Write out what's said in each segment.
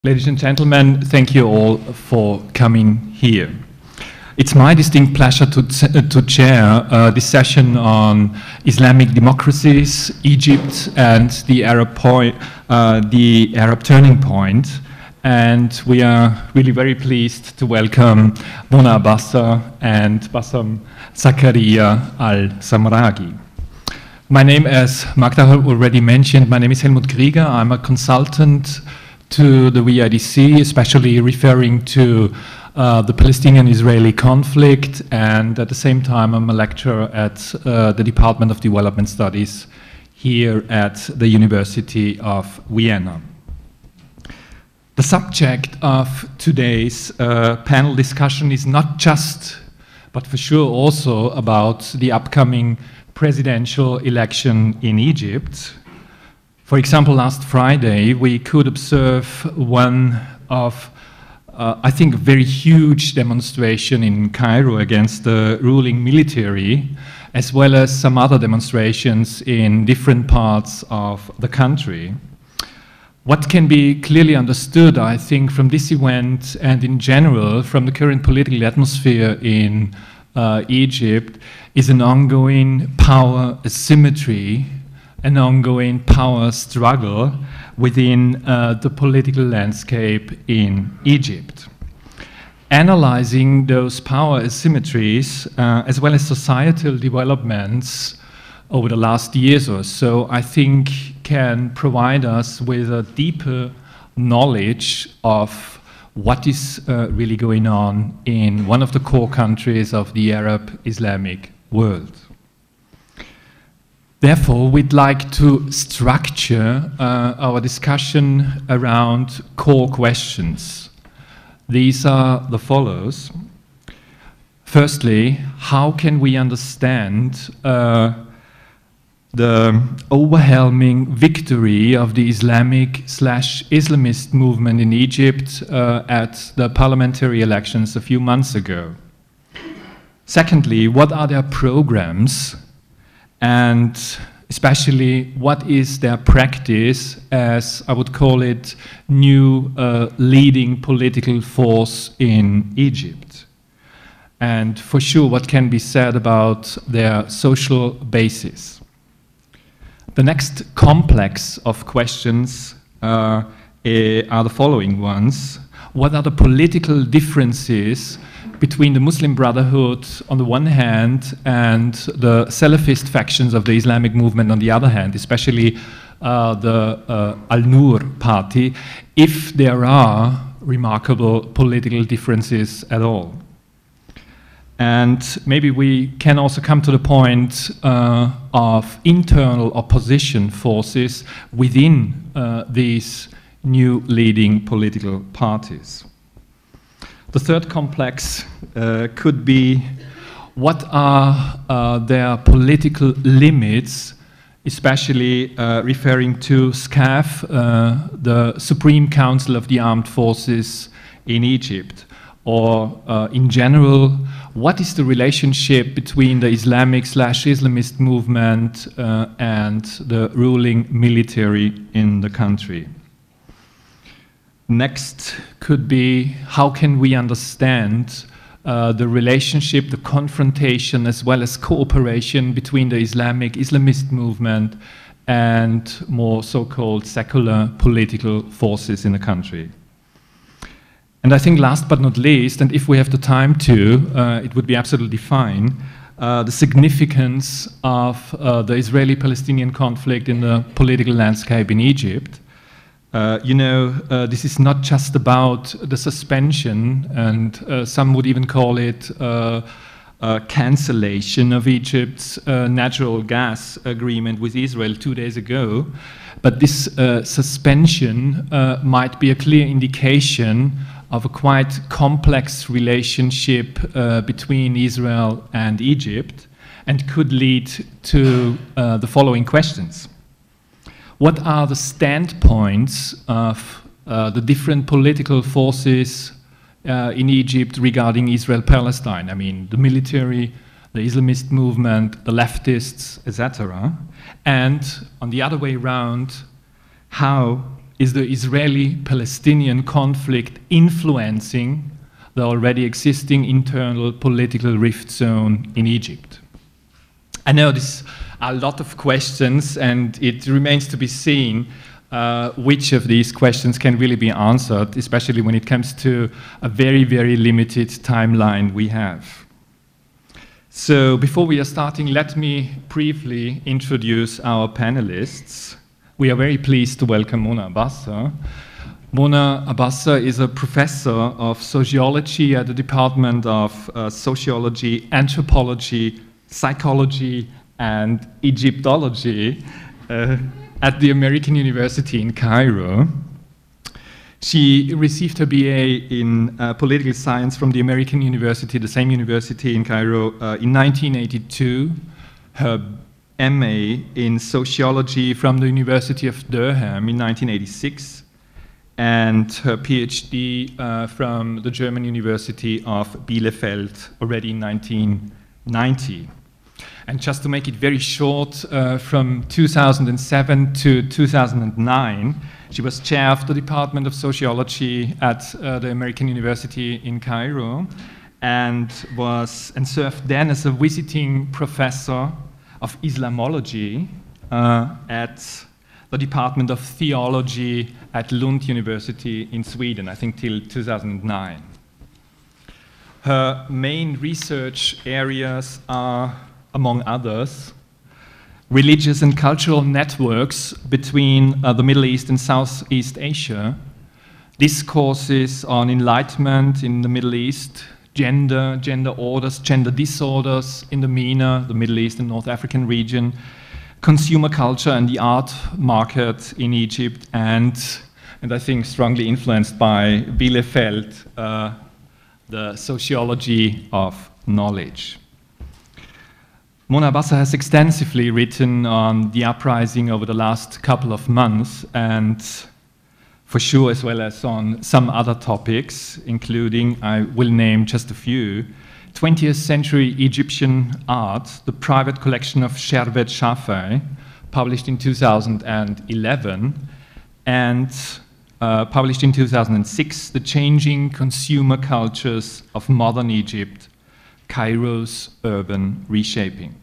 Ladies and gentlemen, thank you all for coming here. It's my distinct pleasure to chair this session on Islamic democracies, Egypt, and the Arab turning point. And we are really very pleased to welcome Mona Abaza and Bassem Zakaria Al-Samragy. My name, as Magda already mentioned, my name is Helmut Krieger. I'm a consultant to the VIDC, especially referring to the Palestinian-Israeli conflict, and at the same time I'm a lecturer at the Department of Development Studies here at the University of Vienna. The subject of today's panel discussion is not just, but for sure also, about the upcoming presidential election in Egypt. For example, last Friday, we could observe one of, I think, a very huge demonstration in Cairo against the ruling military, as well as some other demonstrations in different parts of the country. What can be clearly understood, I think, from this event and in general from the current political atmosphere in Egypt is an ongoing power asymmetry, an ongoing power struggle within the political landscape in Egypt. Analyzing those power asymmetries, as well as societal developments over the last years or so, I think can provide us with a deeper knowledge of what is really going on in one of the core countries of the Arab Islamic world. Therefore, we'd like to structure our discussion around core questions. These are the follows. Firstly, how can we understand the overwhelming victory of the Islamic/Islamist movement in Egypt at the parliamentary elections a few months ago? Secondly, what are their programs? And especially, what is their practice as, I would call it, new leading political force in Egypt? And for sure, what can be said about their social basis? The next complex of questions are the following ones. What are the political differences between the Muslim Brotherhood on the one hand and the Salafist factions of the Islamic movement on the other hand, especially the Al-Nur party, if there are remarkable political differences at all? And maybe we can also come to the point of internal opposition forces within these new leading political parties. The third complex could be, what are their political limits, especially referring to SCAF, the Supreme Council of the Armed Forces in Egypt, or in general, what is the relationship between the Islamic/Islamist movement and the ruling military in the country? Next could be, how can we understand the relationship, the confrontation, as well as cooperation between the Islamist movement and more so-called secular political forces in the country? And I think last but not least, and if we have the time to, it would be absolutely fine, the significance of the Israeli-Palestinian conflict in the political landscape in Egypt. This is not just about the suspension, and some would even call it cancellation of Egypt's natural gas agreement with Israel 2 days ago, but this suspension might be a clear indication of a quite complex relationship between Israel and Egypt, and could lead to the following questions. What are the standpoints of the different political forces in Egypt regarding Israel-Palestine? I mean, the military, the Islamist movement, the leftists, etc. And on the other way around, how is the Israeli-Palestinian conflict influencing the already existing internal political rift zone in Egypt? I know this are a lot of questions, and it remains to be seen which of these questions can really be answered, especially when it comes to a very, very limited timeline we have. So before we are starting, let me briefly introduce our panelists. We are very pleased to welcome Mona Abaza. Mona Abaza is a professor of sociology at the Department of Sociology, Anthropology, Psychology, and Egyptology at the American University in Cairo. She received her BA in political science from the American University, the same university in Cairo, in 1982. Her MA in sociology from the University of Durham in 1986, and her PhD from the German University of Bielefeld already in 1990. And just to make it very short, from 2007 to 2009, she was chair of the Department of Sociology at the American University in Cairo, and served then as a visiting professor of Islamology at the Department of Theology at Lund University in Sweden, I think till 2009. Her main research areas are, among others, religious and cultural networks between the Middle East and Southeast Asia, discourses on enlightenment in the Middle East, gender orders, gender disorders in the MENA, the Middle East and North African region, consumer culture and the art market in Egypt, and I think strongly influenced by Bielefeld, the sociology of knowledge. Mona Abaza has extensively written on the uprising over the last couple of months, and for sure, as well as on some other topics, including, I will name just a few, 20th century Egyptian art, the private collection of Sherbet Shafai, published in 2011, and published in 2006, The Changing Consumer Cultures of Modern Egypt, Cairo's Urban Reshaping.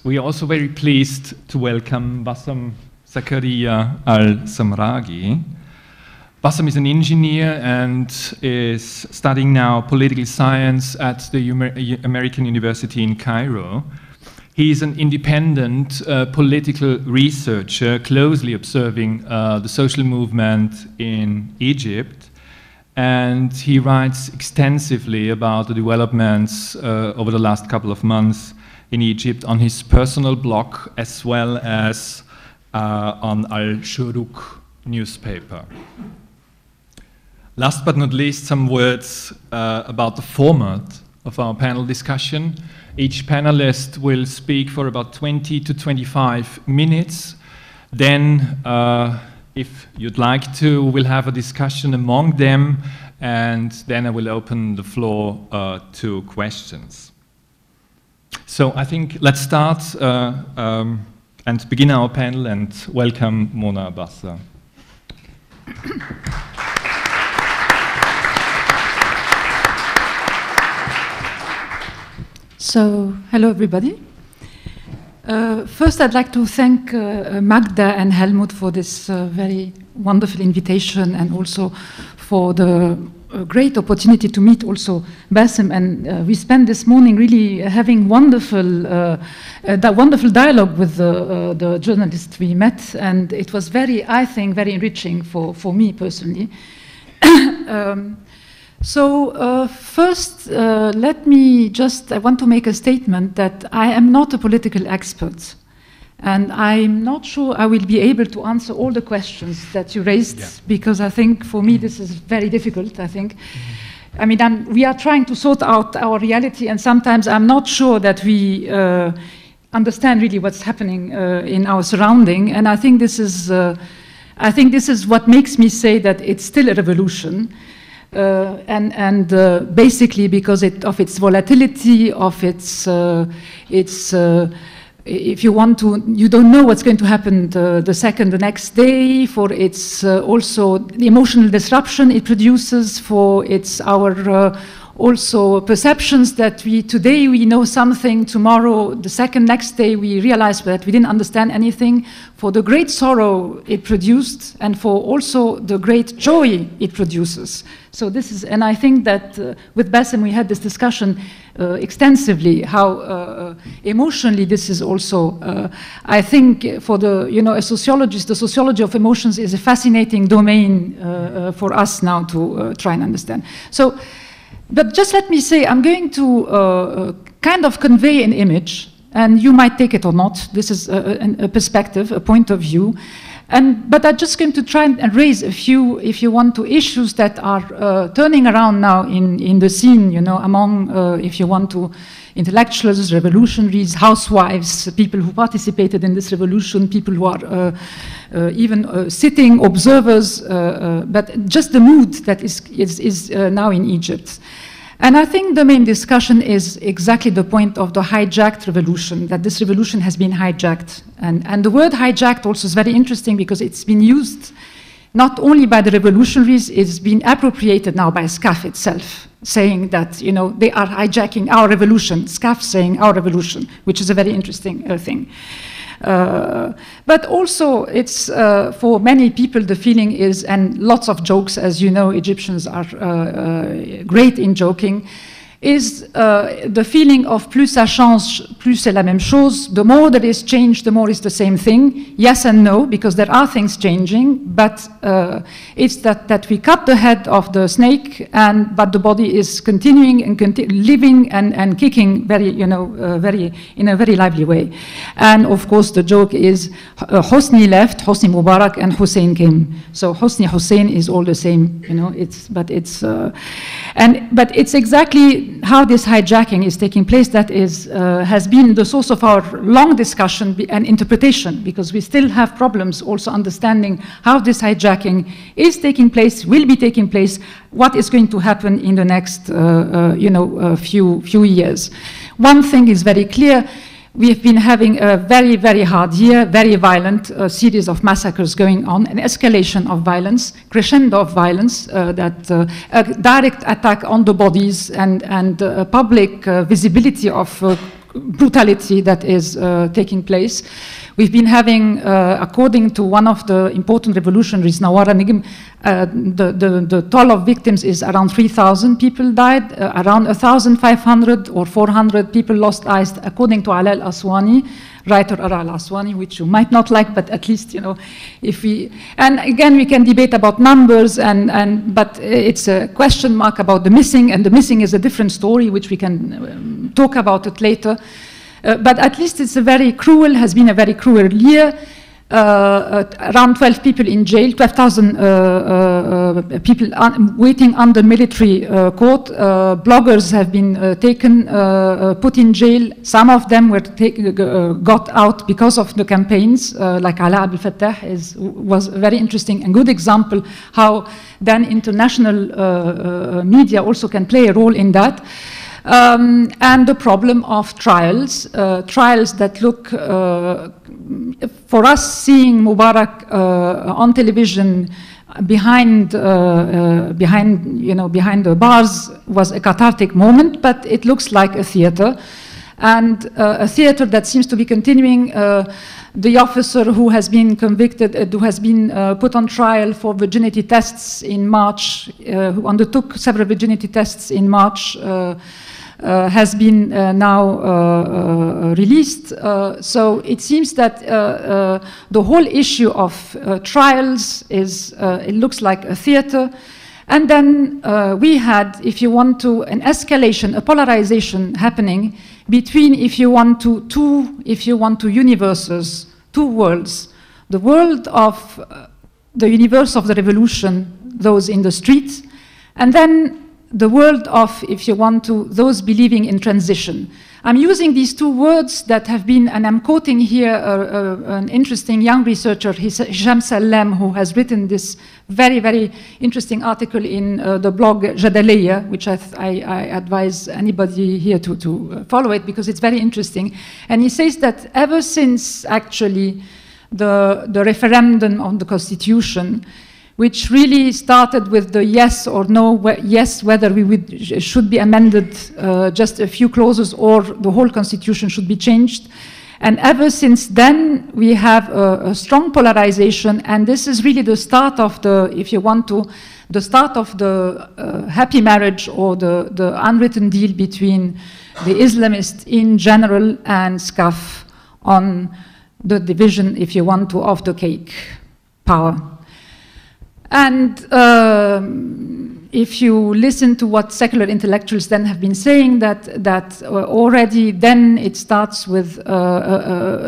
We are also very pleased to welcome Bassem Zakaria Al-Samragy. Bassem is an engineer and is studying now political science at the American University in Cairo. He is an independent political researcher, closely observing the social movement in Egypt, and he writes extensively about the developments over the last couple of months in Egypt on his personal blog, as well as on Al-Shuruq newspaper. Last but not least, some words about the format of our panel discussion. Each panelist will speak for about 20 to 25 minutes. Then, if you'd like to, we'll have a discussion among them, and then I will open the floor to questions. So I think let's start and begin our panel, and welcome Mona Abaza. So, hello everybody. First I'd like to thank Magda and Helmut for this very wonderful invitation, and also for the great opportunity to meet also Bassem, and we spent this morning really having wonderful dialogue with the journalists we met, and it was very, I think, very enriching for me personally. First, let me just, I want to make a statement that I am not a political expert, and I'm not sure I will be able to answer all the questions that you raised, because I think for me this is very difficult, I think. I mean, we are trying to sort out our reality, and sometimes I'm not sure that we understand really what's happening in our surrounding, and I think this is what makes me say that it's still a revolution. Basically because of its volatility, of its if you want to, you don't know what's going to happen the next day, for its also the emotional disruption it produces, for its our also perceptions that today we know something, tomorrow, next day we realize that we didn't understand anything, for the great sorrow it produced, and for also the great joy it produces. So this is, and I think that with Bassem we had this discussion extensively, how emotionally this is also, I think for a sociologist, the sociology of emotions is a fascinating domain for us now to try and understand. So, but just let me say, I'm going to kind of convey an image, and you might take it or not. This is a perspective, a point of view. But I'm just going to try and raise a few, if you want to, issues that are turning around now in the scene, among, if you want to, intellectuals, revolutionaries, housewives, people who participated in this revolution, people who are even sitting observers, but just the mood that is now in Egypt. And I think the main discussion is exactly the point of the hijacked revolution, that this revolution has been hijacked. And the word hijacked also is very interesting because it's been used not only by the revolutionaries, it's been appropriated now by SCAF itself, saying that, they are hijacking our revolution, SCAF saying our revolution, which is a very interesting thing. But also, it's for many people the feeling is, and lots of jokes, as you know, Egyptians are great in joking, is the feeling of plus ça change, plus c'est la même chose. The more there is change, the more is the same thing. Yes and no, because there are things changing, but it's that we cut the head of the snake, but the body is continuing and living and kicking very, in a very lively way. And of course, the joke is Hosni left, Hosni Mubarak, and Hussein came. So Hosni Hussein is all the same, but it's exactly how this hijacking is taking place that has been the source of our long discussion and interpretation, because we still have problems also understanding how this hijacking is taking place, will be taking place, what is going to happen in the next few years. One thing is very clear. We have been having a very, very hard year, very violent, series of massacres going on, an escalation of violence, crescendo of violence, a direct attack on the bodies and public visibility of brutality that is taking place. We've been having, according to one of the important revolutionaries, Nawara Nigm, the toll of victims is around 3,000 people died, around 1,500 or 400 people lost eyes, according to Ala al-Aswani, writer Ala al-Aswani, which you might not like, but at least, if we, and again, we can debate about numbers, but it's a question mark about the missing, and the missing is a different story, which we can talk about it later. But at least it's has been a very cruel year. Around 12 people in jail, 12,000 people waiting under military court. Bloggers have been taken, put in jail. Some of them were got out because of the campaigns, like Ala Abdel Fattah was a very interesting and good example how then international media also can play a role in that. And the problem of trials that look, for us, seeing Mubarak on television behind the bars was a cathartic moment, but it looks like a theater, and a theater that seems to be continuing. The officer who has been convicted, who has been put on trial for virginity tests in March, who undertook several virginity tests in March, has been now released. So it seems that the whole issue of trials is, it looks like a theater. And then we had, if you want to, an escalation, a polarization happening between, if you want to, two universes, two worlds. The world of the universe of the revolution, those in the streets, and then the world of, if you want to, those believing in transition. I'm using these two words that have been, and I'm quoting here an interesting young researcher, Hisham Salem, who has written this very, very interesting article in the blog Jadaliya, which I advise anybody here to follow it, because it's very interesting. And he says that ever since, actually, the referendum on the Constitution, which really started with the yes or no, yes, whether should be amended just a few clauses or the whole Constitution should be changed. And ever since then, we have a strong polarization, and this is really the start of the, if you want to, the start of the happy marriage or the unwritten deal between the Islamists in general and SCAF on the division, if you want to, of the cake power. And if you listen to what secular intellectuals then have been saying, that already then it starts with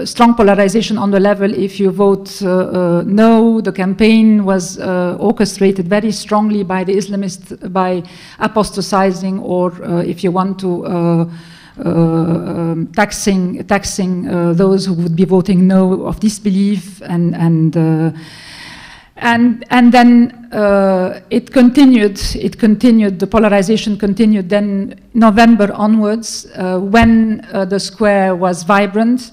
strong polarization on the level. If you vote no, the campaign was orchestrated very strongly by the Islamists by apostatizing, or if you want to, taxing those who would be voting no of disbelief, and then it continued, the polarization continued then November onwards, when the square was vibrant,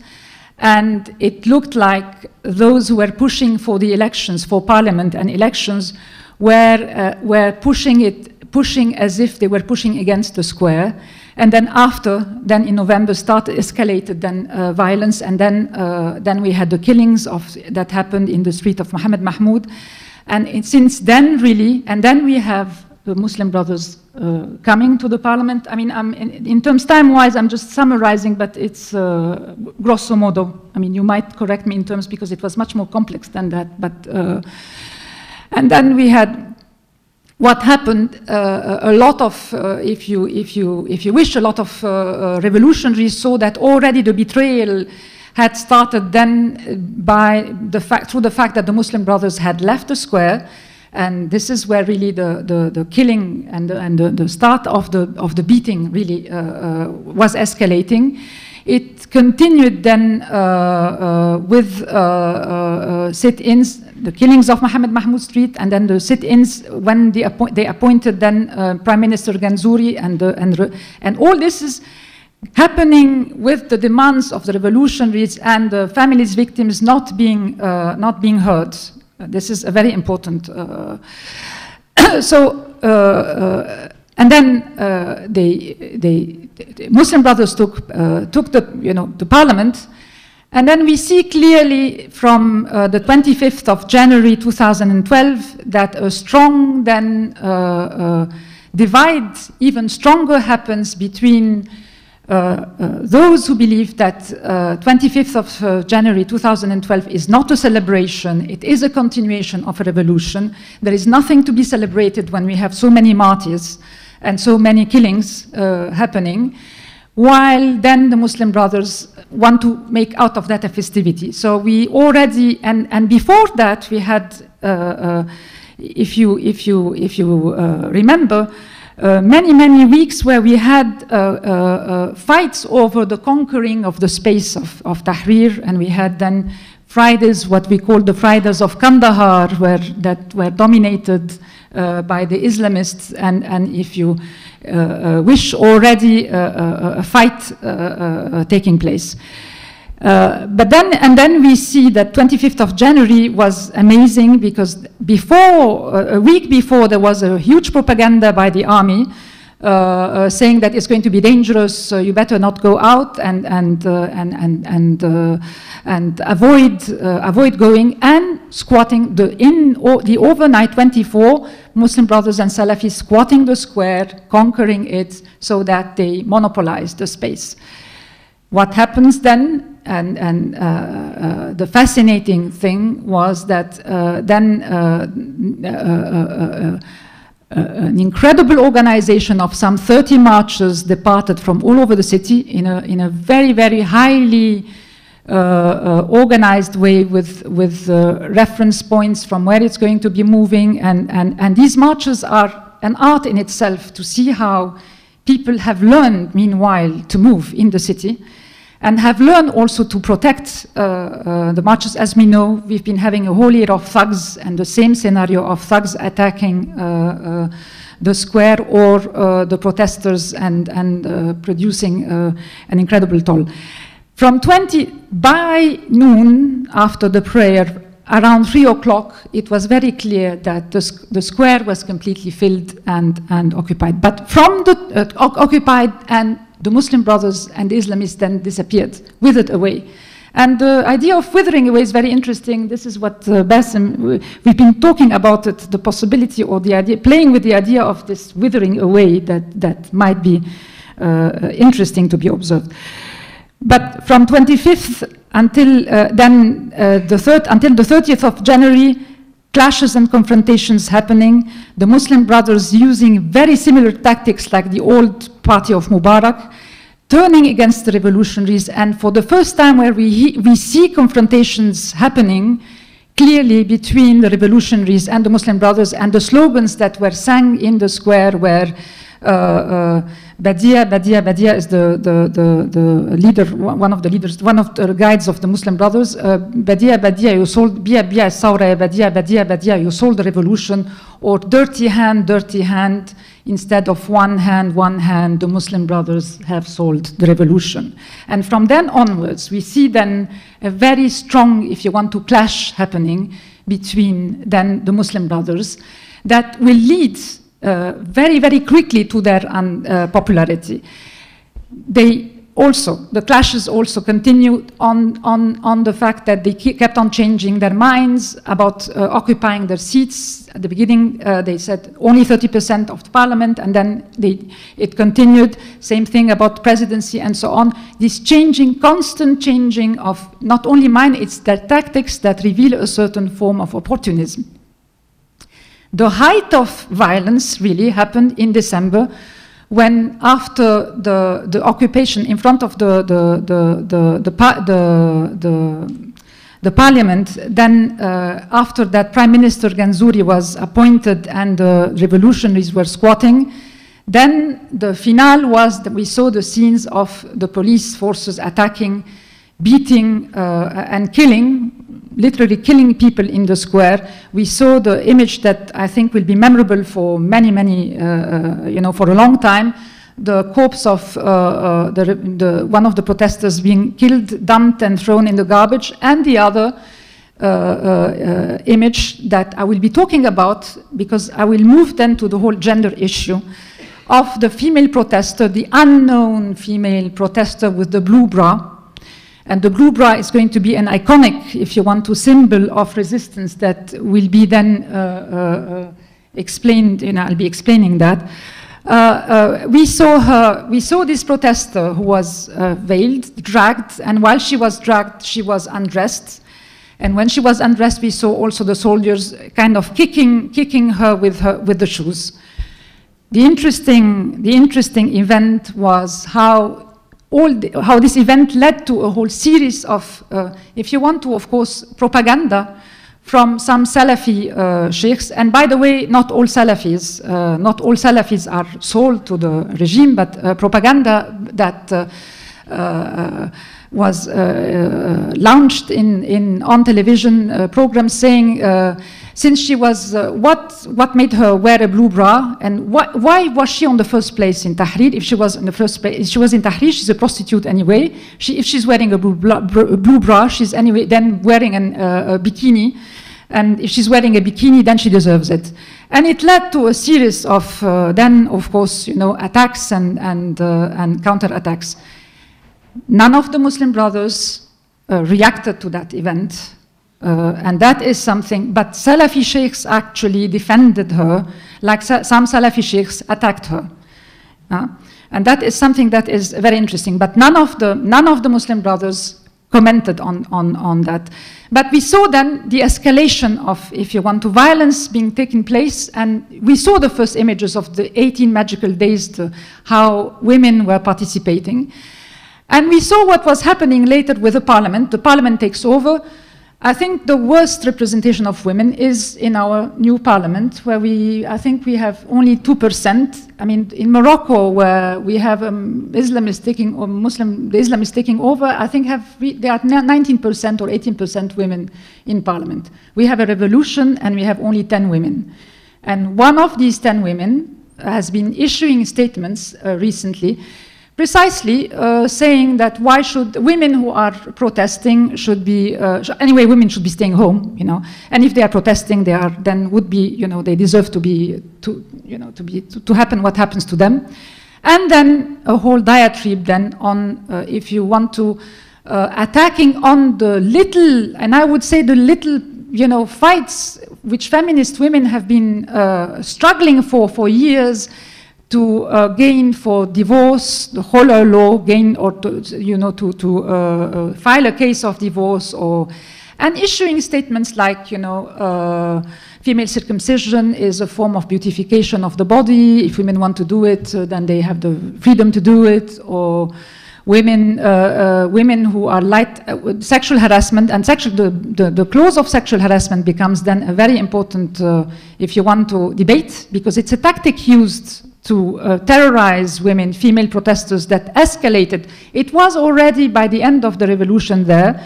and it looked like those who were pushing for the elections, for parliament and elections, were pushing as if they were pushing against the square. And then then in November escalated violence, and then we had the killings that happened in the street of Mohammed Mahmoud. And since then, really, and then we have the Muslim Brothers coming to the parliament. I mean, in terms time-wise, I'm just summarizing, but it's grosso modo. I mean, you might correct me in terms, because it was much more complex than that. But and then we had what happened. A lot of, if you wish, a lot of revolutionaries saw that already the betrayal had started then through the fact that the Muslim Brothers had left the square. And this is where really the killing and the start of the beating really was escalating. It continued then with sit-ins, the killings of Mohammed Mahmoud Street, and then the sit-ins when they appointed then Prime Minister Ganzouri, and all this is happening with the demands of the revolutionaries and the families' victims not being heard. This is a very important. And then the Muslim Brothers took the parliament, and then we see clearly from the 25th of January 2012 that a strong then divide, even stronger, happens between those who believe that 25th of January 2012 is not a celebration, it is a continuation of a revolution. There is nothing to be celebrated when we have so many martyrs and so many killings happening, while then the Muslim Brothers want to make out of that a festivity. So we already, and before that we had, if you remember, many weeks where we had fights over the conquering of the space of Tahrir, and we had then Fridays, what we call the Fridays of Kandahar, that were dominated by the Islamists, and if you wish, already a fight taking place. But then we see that 25th of January was amazing, because a week before, there was a huge propaganda by the army saying that it's going to be dangerous, so you better not go out and avoid going, and squatting the overnight 24 Muslim Brothers and Salafis squatting the square, conquering it, so that they monopolized the space. What happens then? And the fascinating thing was that then an incredible organization of some 30 marchers departed from all over the city in a very, very highly organized way, with reference points from where it's going to be moving, and these marches are an art in itself, to see how people have learned, meanwhile, to move in the city, and have learned also to protect the marches. As we know, we've been having a whole year of thugs, and the same scenario of thugs attacking the square or the protesters and producing an incredible toll. By noon, after the prayer, around 3 o'clock, it was very clear that the square was completely filled and occupied. But from the occupied, and the Muslim Brothers and the Islamists then disappeared, withered away. And the idea of withering away is very interesting. This is what Bassem, we've been talking about it, the possibility or the idea, playing with the idea of this withering away that might be interesting to be observed. But from 25th until until the 30th of January, clashes and confrontations happening, the Muslim Brothers using very similar tactics like the old party of Mubarak, turning against the revolutionaries, and for the first time where we see confrontations happening clearly between the revolutionaries and the Muslim Brothers, and the slogans that were sang in the square were Badia, Badia, Badia is the leader, one of the leaders, one of the guides of the Muslim Brothers. Badia, Badia, you sold, Bia, Bia, Saura, Badia, Badia, Badia, you sold the revolution. Or dirty hand, instead of one hand, the Muslim Brothers have sold the revolution. And from then onwards, we see then a very strong, if you want to, clash happening between then the Muslim Brothers that will lead very, very quickly to their unpopularity. The clashes also continued on the fact that they kept on changing their minds about occupying their seats. At the beginning, they said only 30% of the parliament, and then it continued. Same thing about presidency and so on. This constant changing of not only mind, it's their tactics that reveal a certain form of opportunism. The height of violence really happened in December, when after the occupation in front of the parliament, then after that Prime Minister Ganzouri was appointed and the revolutionaries were squatting, then the finale was that we saw the scenes of the police forces attacking, beating and killing, literally killing people in the square. We saw the image that I think will be memorable for many, for a long time, the corpse of one of the protesters being killed, dumped and thrown in the garbage, and the other image that I will be talking about, because I will move then to the whole gender issue, of the female protester, the unknown female protester with the blue bra. And the blue bra is going to be an iconic, if you want to, symbol of resistance that will be then explained. I'll be explaining that. We saw this protester who was veiled, dragged, and while she was dragged, she was undressed. And when she was undressed, we saw also the soldiers kind of kicking her with the shoes. The interesting event was how this event led to a whole series of, if you want to, of course, propaganda from some Salafi sheikhs. And by the way, not all Salafis are sold to the regime, but propaganda that was launched on television programs saying, since she was, what made her wear a blue bra, and why was she on the first place in Tahrir? If she was in the first place, she was in Tahrir, she's a prostitute anyway. If she's wearing a blue bra, she's anyway then wearing a bikini. And if she's wearing a bikini, then she deserves it. And it led to a series of, then, of course, attacks and counterattacks. None of the Muslim Brothers reacted to that event. And that is something, but Salafi sheikhs actually defended her, like some Salafi sheikhs attacked her. And that is something that is very interesting. But none of the Muslim Brothers commented on that. But we saw then the escalation of, if you want to, violence being taking place, and we saw the first images of the 18 magical days, to how women were participating. And we saw what was happening later with the parliament. The parliament takes over. I think the worst representation of women is in our new parliament, where I think we have only 2%. I mean, in Morocco, where we have Islam is taking, or the Islam is taking over, I think there are 19% or 18% women in parliament. We have a revolution and we have only 10 women. And one of these 10 women has been issuing statements recently, precisely saying that why should women who are protesting should be, anyway, women should be staying home, you know, and if they are protesting, they are, then would be, you know, they deserve to happen what happens to them. And then a whole diatribe then on, if you want to, attacking on the little, and I would say the little, you know, fights which feminist women have been struggling for years, to gain for divorce, the whole law, gain, or to, you know, to file a case of divorce, and issuing statements like, you know, female circumcision is a form of beautification of the body. If women want to do it, then they have the freedom to do it. Or women who are light, sexual harassment, and the clause of sexual harassment becomes then a very important, if you want to debate, because it's a tactic used to terrorize women, female protesters, that escalated. It was already by the end of the revolution there,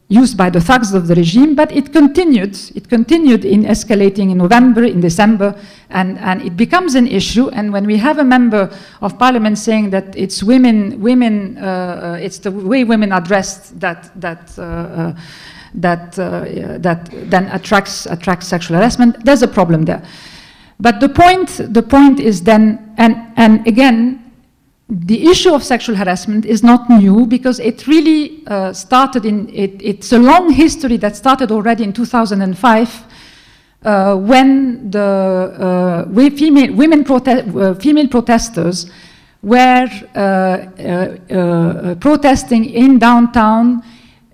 used by the thugs of the regime, but it continued. It continued in escalating in November, in December, and it becomes an issue. And when we have a member of parliament saying that it's it's the way women are dressed that then attracts sexual harassment, there's a problem there. But the point is then, and again, the issue of sexual harassment is not new, because it really started it's a long history that started already in 2005, when the female protesters were protesting in downtown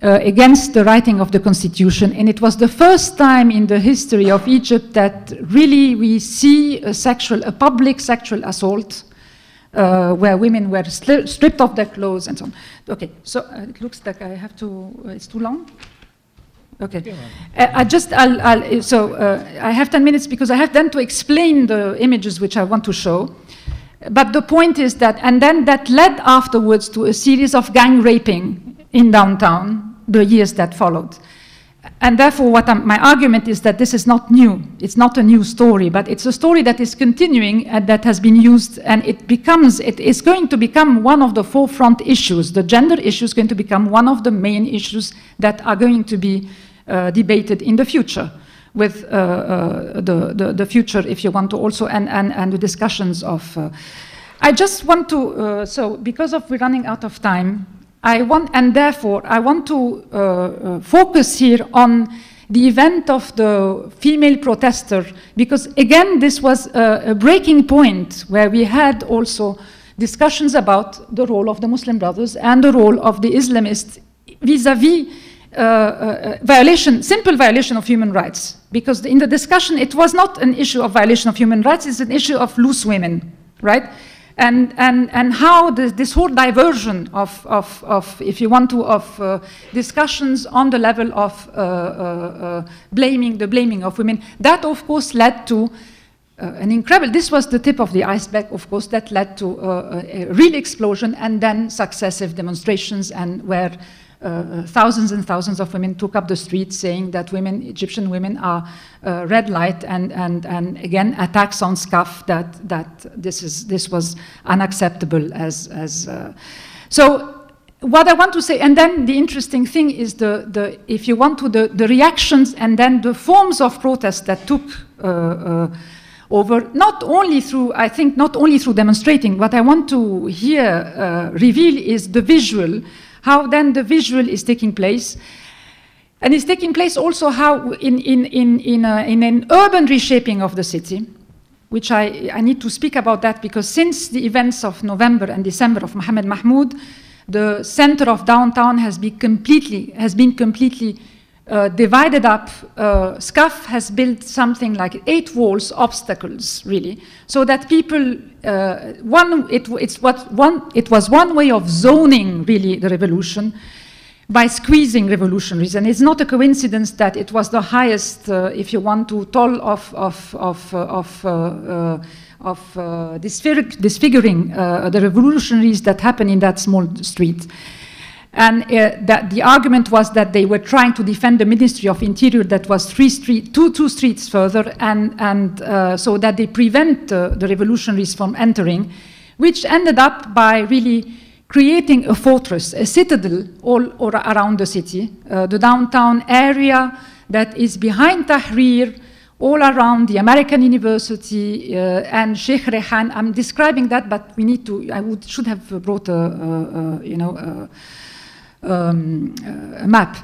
against the writing of the constitution. And it was the first time in the history of Egypt that really we see a public sexual assault, where women were stripped of their clothes and so on. Okay, so it looks like I have to, it's too long? Okay. I have 10 minutes because I have then to explain the images which I want to show. But the point is that, and then that led afterwards to a series of gang raping in downtown, the years that followed. And therefore, my argument is that this is not new. It's not a new story, but it's a story that is continuing and that has been used, and it is going to become one of the forefront issues. The gender issue is going to become one of the main issues that are going to be debated in the future, with the future, if you want to also, and the discussions of. I just want to, so because we're running out of time, therefore I want to focus here on the event of the female protester, because again, this was a breaking point where we had also discussions about the role of the Muslim Brothers and the role of the Islamists vis-a-vis simple violation of human rights. Because in the discussion, it was not an issue of violation of human rights, it's an issue of loose women, right? And how this whole diversion of if you want to, of discussions on the level of blaming of women, that of course led to an incredible, this was the tip of the iceberg, of course, that led to a real explosion, and then successive demonstrations, and where thousands and thousands of women took up the streets saying that Egyptian women are red light, and again attacks on SCAF that this was unacceptable so what I want to say, and then the interesting thing is if you want to the reactions and then the forms of protest that took over, not only through demonstrating. What I want to here reveal is the visual, how then the visual is taking place. And it's taking place also how in an urban reshaping of the city, which I need to speak about that, because since the events of November and December of Mohammed Mahmoud, the center of downtown has been completely divided up. SCAF has built something like 8 walls, obstacles, really, so that people, it was one way of zoning, really, the revolution. by squeezing revolutionaries. And it's not a coincidence that it was the highest, if you want to, toll of disfiguring the revolutionaries that happened in that small street. And that the argument was that they were trying to defend the Ministry of Interior that was two streets further, and so that they prevent the revolutionaries from entering, which ended up by really creating a fortress, a citadel all around the city, the downtown area that is behind Tahrir, all around the American University and Sheikh Rehan. I'm describing that, but we need to. Should have brought a map.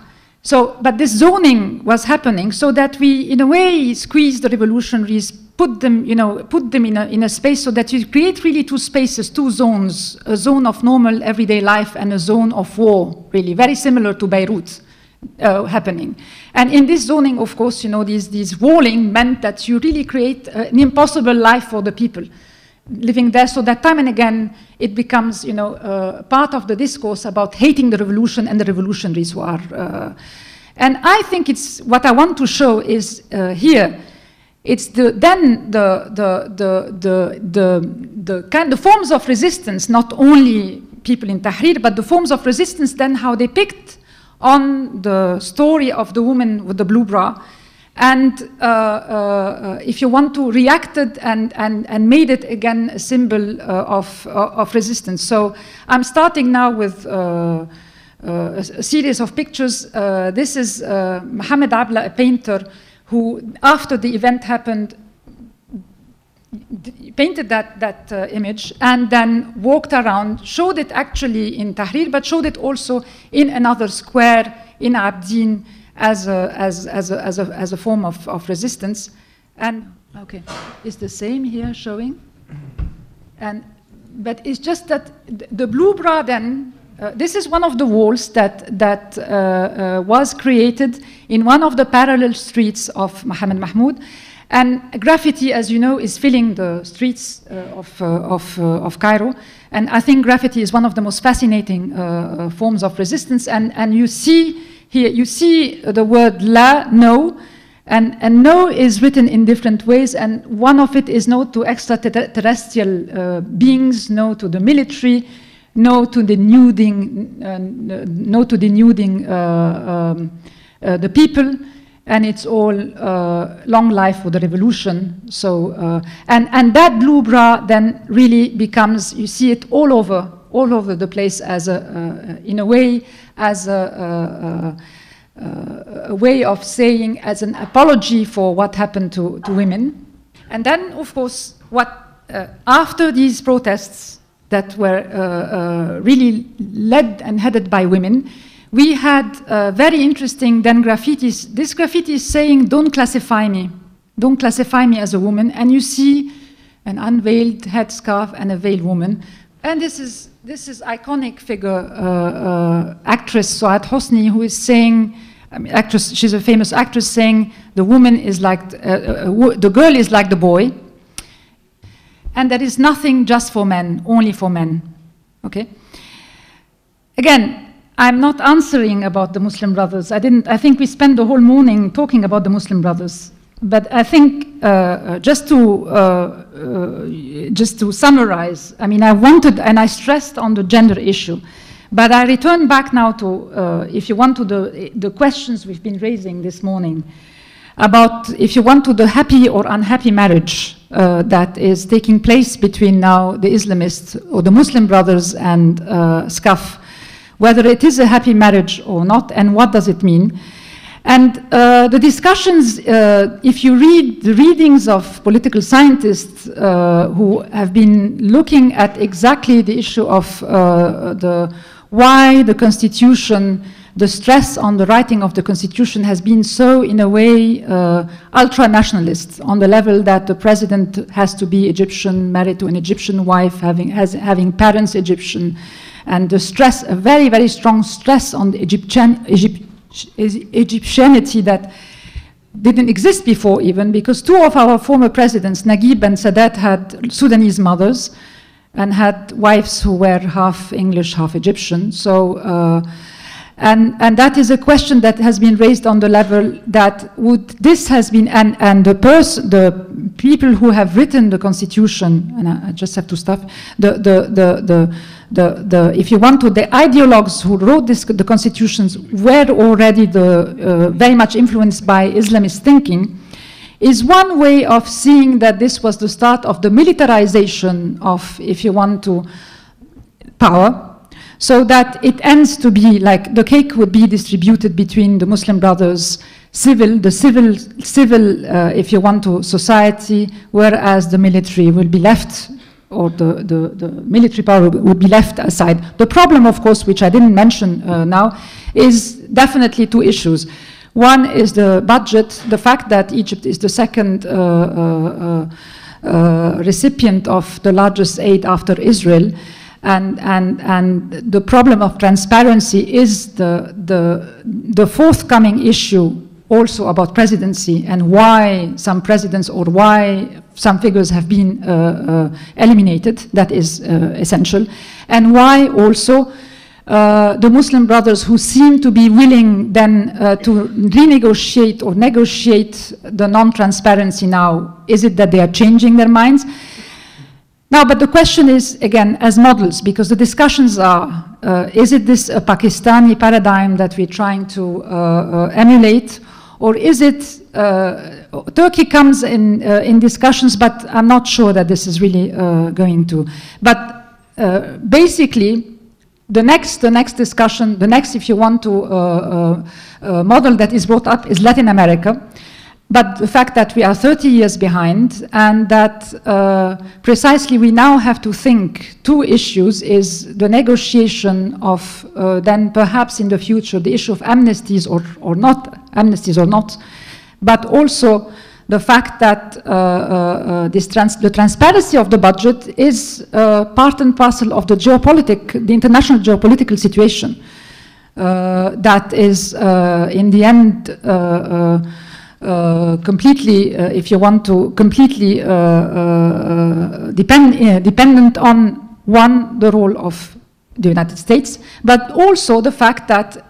So, but this zoning was happening so that we, in a way, squeezed the revolutionaries, put them in a space so that you create really two spaces, two zones, a zone of normal everyday life and a zone of war, really very similar to Beirut happening. And in this zoning, of course, this walling meant that you really create an impossible life for the people living there, so that time and again it becomes, part of the discourse about hating the revolution and the revolutionaries who are. And I think it's what I want to show is here. It's the forms of resistance, not only people in Tahrir, but the forms of resistance. Then how they picked on the story of the woman with the blue bra. And if you want to, reacted and made it again a symbol of resistance. So I'm starting now with a series of pictures. This is Mohamed Abla, a painter, who, after the event happened, painted that image and then walked around, showed it actually in Tahrir, but showed it also in another square in Abdin, as a form of resistance. And okay, it's the same here showing. But it's just that the blue bra then, this is one of the walls that was created in one of the parallel streets of Mohammed Mahmoud. And graffiti, as you know, is filling the streets of Cairo. And I think graffiti is one of the most fascinating forms of resistance. And you see here, you see the word la, no, and no is written in different ways, and one of it is no to extraterrestrial beings, no to the military, no to denuding, the people, and it's all long life for the revolution. So, and that blue bra then really becomes, you see it all over the place as in a way, as a way of saying, as an apology for what happened to women. And then, of course, after these protests that were really led and headed by women, we had very interesting then graffitis. This graffiti is saying, don't classify me as a woman. And you see an unveiled headscarf and a veiled woman. And this is iconic figure, actress Suad Hosni, who is saying, actress, she's a famous actress, saying the woman is like, the girl is like the boy, and there is nothing just for men, only for men. Okay. Again, I'm not answering about the Muslim Brothers. I think we spent the whole morning talking about the Muslim Brothers. But I think just to summarize, I mean, I wanted and I stressed on the gender issue, but I return back now to, if you want, to the questions we've been raising this morning about, if you want, to the happy or unhappy marriage that is taking place between now the Islamists or the Muslim Brothers and SCAF, whether it is a happy marriage or not, and what does it mean. And the discussions, if you read the readings of political scientists who have been looking at exactly the issue of why the Constitution, the stress on the writing of the Constitution has been so, in a way, ultra-nationalist, on the level that the president has to be Egyptian, married to an Egyptian wife, having parents Egyptian, and the stress, a very, very strong stress on the Egyptianity that didn't exist before, even because two of our former presidents, Naguib and Sadat, had Sudanese mothers and had wives who were half English, half Egyptian. So, And that is a question that has been raised on the level that would this has been, and the people who have written the constitution, and I just have to stop, if you want to, the ideologues who wrote the constitutions were already very much influenced by Islamist thinking, is one way of seeing that this was the start of the militarization of, if you want to, power, so that it ends to be like the cake would be distributed between the Muslim Brothers, the civil, if you want to, society, whereas the military will be left, or the military power would be left aside. The problem, of course, which I didn't mention now, is definitely two issues. One is the budget, the fact that Egypt is the second recipient of the largest aid after Israel, and the problem of transparency is the forthcoming issue also about presidency and why some presidents or why some figures have been eliminated. That is essential. And why also the Muslim Brothers, who seem to be willing then to renegotiate or negotiate the non-transparency now, is it that they are changing their minds? Now, but the question is, again, as models, because the discussions are, is it this a Pakistani paradigm that we're trying to emulate, or is it, Turkey comes in discussions, but I'm not sure that this is really going to. But basically, the next discussion, if you want to, model that is brought up is Latin America. But the fact that we are 30 years behind, and that precisely we now have to think two issues is the negotiation of then perhaps in the future the issue of amnesties or not, but also the fact that the transparency of the budget is part and parcel of the international geopolitical situation that is in the end completely, if you want to, completely dependent on, one, the role of the United States, but also the fact that,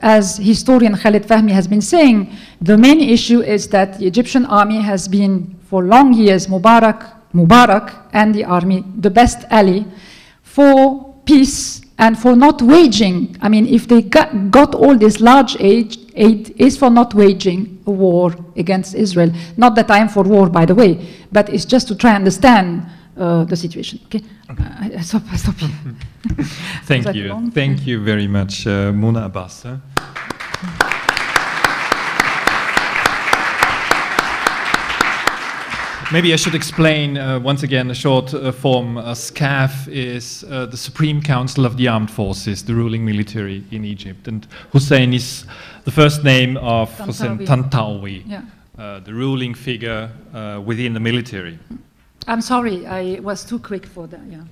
as historian Khalid Fahmy has been saying, the main issue is that the Egyptian army has been, for long years, Mubarak and the army, the best ally for peace and for not waging. I mean, if they got all this large aid is for not waging a war against Israel. Not that I am for war, by the way, but it's just to try and understand the situation. Okay, I stop here. Thank you. Thank you very much, Mona Abaza. Maybe I should explain once again a short form. SCAF is the Supreme Council of the Armed Forces, the ruling military in Egypt. And Hussein is the first name of Hussein Tantawi, yeah. The ruling figure within the military. I'm sorry, I was too quick for that, yeah.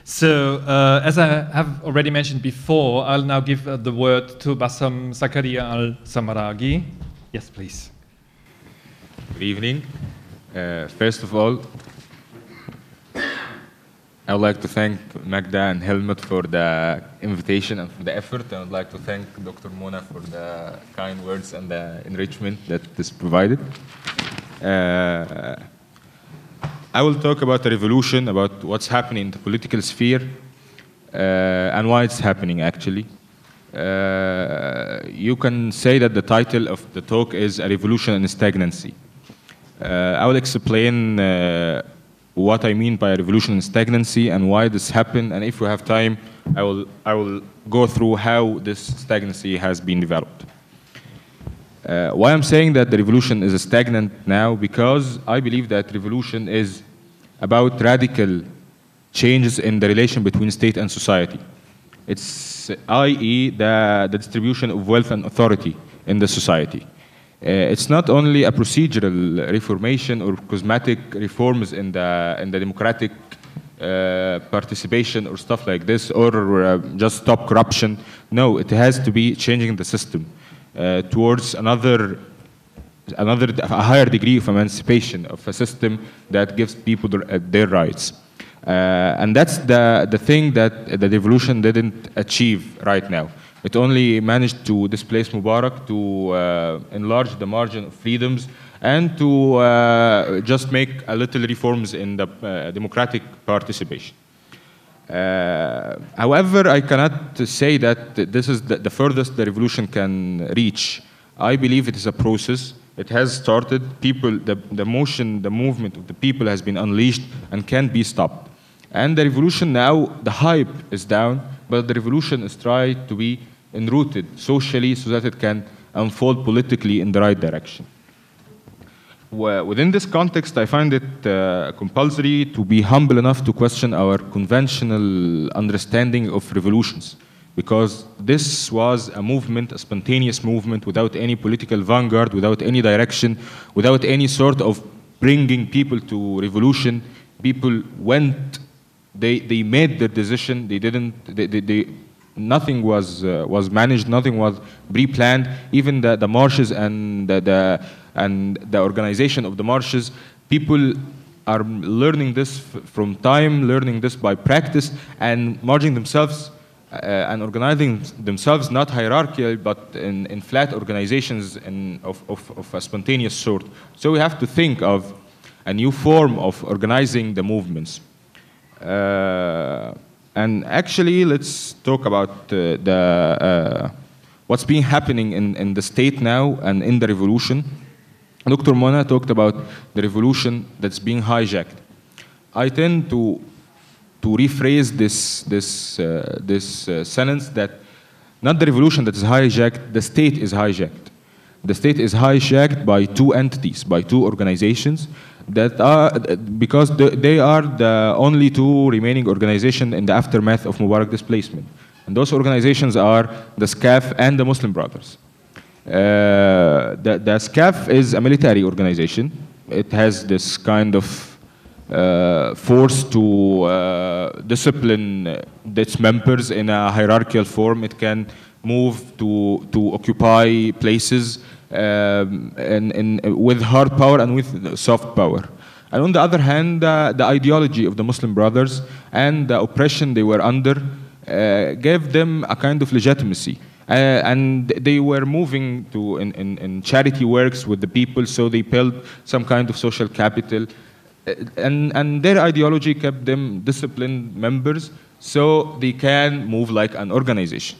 So, as I have already mentioned before, I'll now give the word to Bassem Zakaria Al-Samragy. Yes, please. Good evening. First of all, I would like to thank Magda and Helmut for the invitation and for the effort. And I would like to thank Dr. Mona for the kind words and the enrichment that is provided. I will talk about the revolution, about what's happening in the political sphere, and why it's happening, actually. You can say that the title of the talk is A Revolution in Stagnancy. I will explain what I mean by a revolution in stagnancy and why this happened, and if we have time, I will go through how this stagnancy has been developed. Why I'm saying that the revolution is stagnant now, because I believe that revolution is about radical changes in the relation between state and society. It's i.e. the distribution of wealth and authority in the society. It's not only a procedural reformation or cosmetic reforms in the democratic participation or stuff like this, or just stop corruption. No, it has to be changing the system towards a higher degree of emancipation of a system that gives people their rights. And that's the thing that the revolution didn't achieve right now. It only managed to displace Mubarak, to enlarge the margin of freedoms, and to just make a little reforms in the democratic participation. However, I cannot say that this is the furthest the revolution can reach. I believe it is a process. It has started. People, the movement of the people has been unleashed and can't be stopped. And the revolution now, the hype is down, but the revolution is trying to be enrooted socially so that it can unfold politically in the right direction. Within this context, I find it compulsory to be humble enough to question our conventional understanding of revolutions, because this was a movement, a spontaneous movement, without any political vanguard, without any direction, without any sort of bringing people to revolution. People went, they made their decision. They didn't. Nothing was managed. Nothing was pre-planned. Even the marches and the organization of the marches, people are learning this from time, learning this by practice, and marching themselves and organizing themselves, not hierarchical, but in flat organizations of a spontaneous sort. So we have to think of a new form of organizing the movements. And actually, let's talk about what's been happening in the state now and in the revolution. Dr. Mona talked about the revolution that's being hijacked. I tend to rephrase this sentence that not the revolution that is hijacked, the state is hijacked. The state is hijacked by two entities, by two organizations that are, because they are the only two remaining organizations in the aftermath of Mubarak displacement. And those organizations are the SCAF and the Muslim Brothers. The SCAF is a military organization. It has this kind of force to discipline its members in a hierarchical form. It can move to occupy places with hard power and with soft power. And on the other hand, the ideology of the Muslim Brothers and the oppression they were under gave them a kind of legitimacy. And they were moving in charity works with the people, so they built some kind of social capital. And their ideology kept them disciplined members, so they can move like an organization.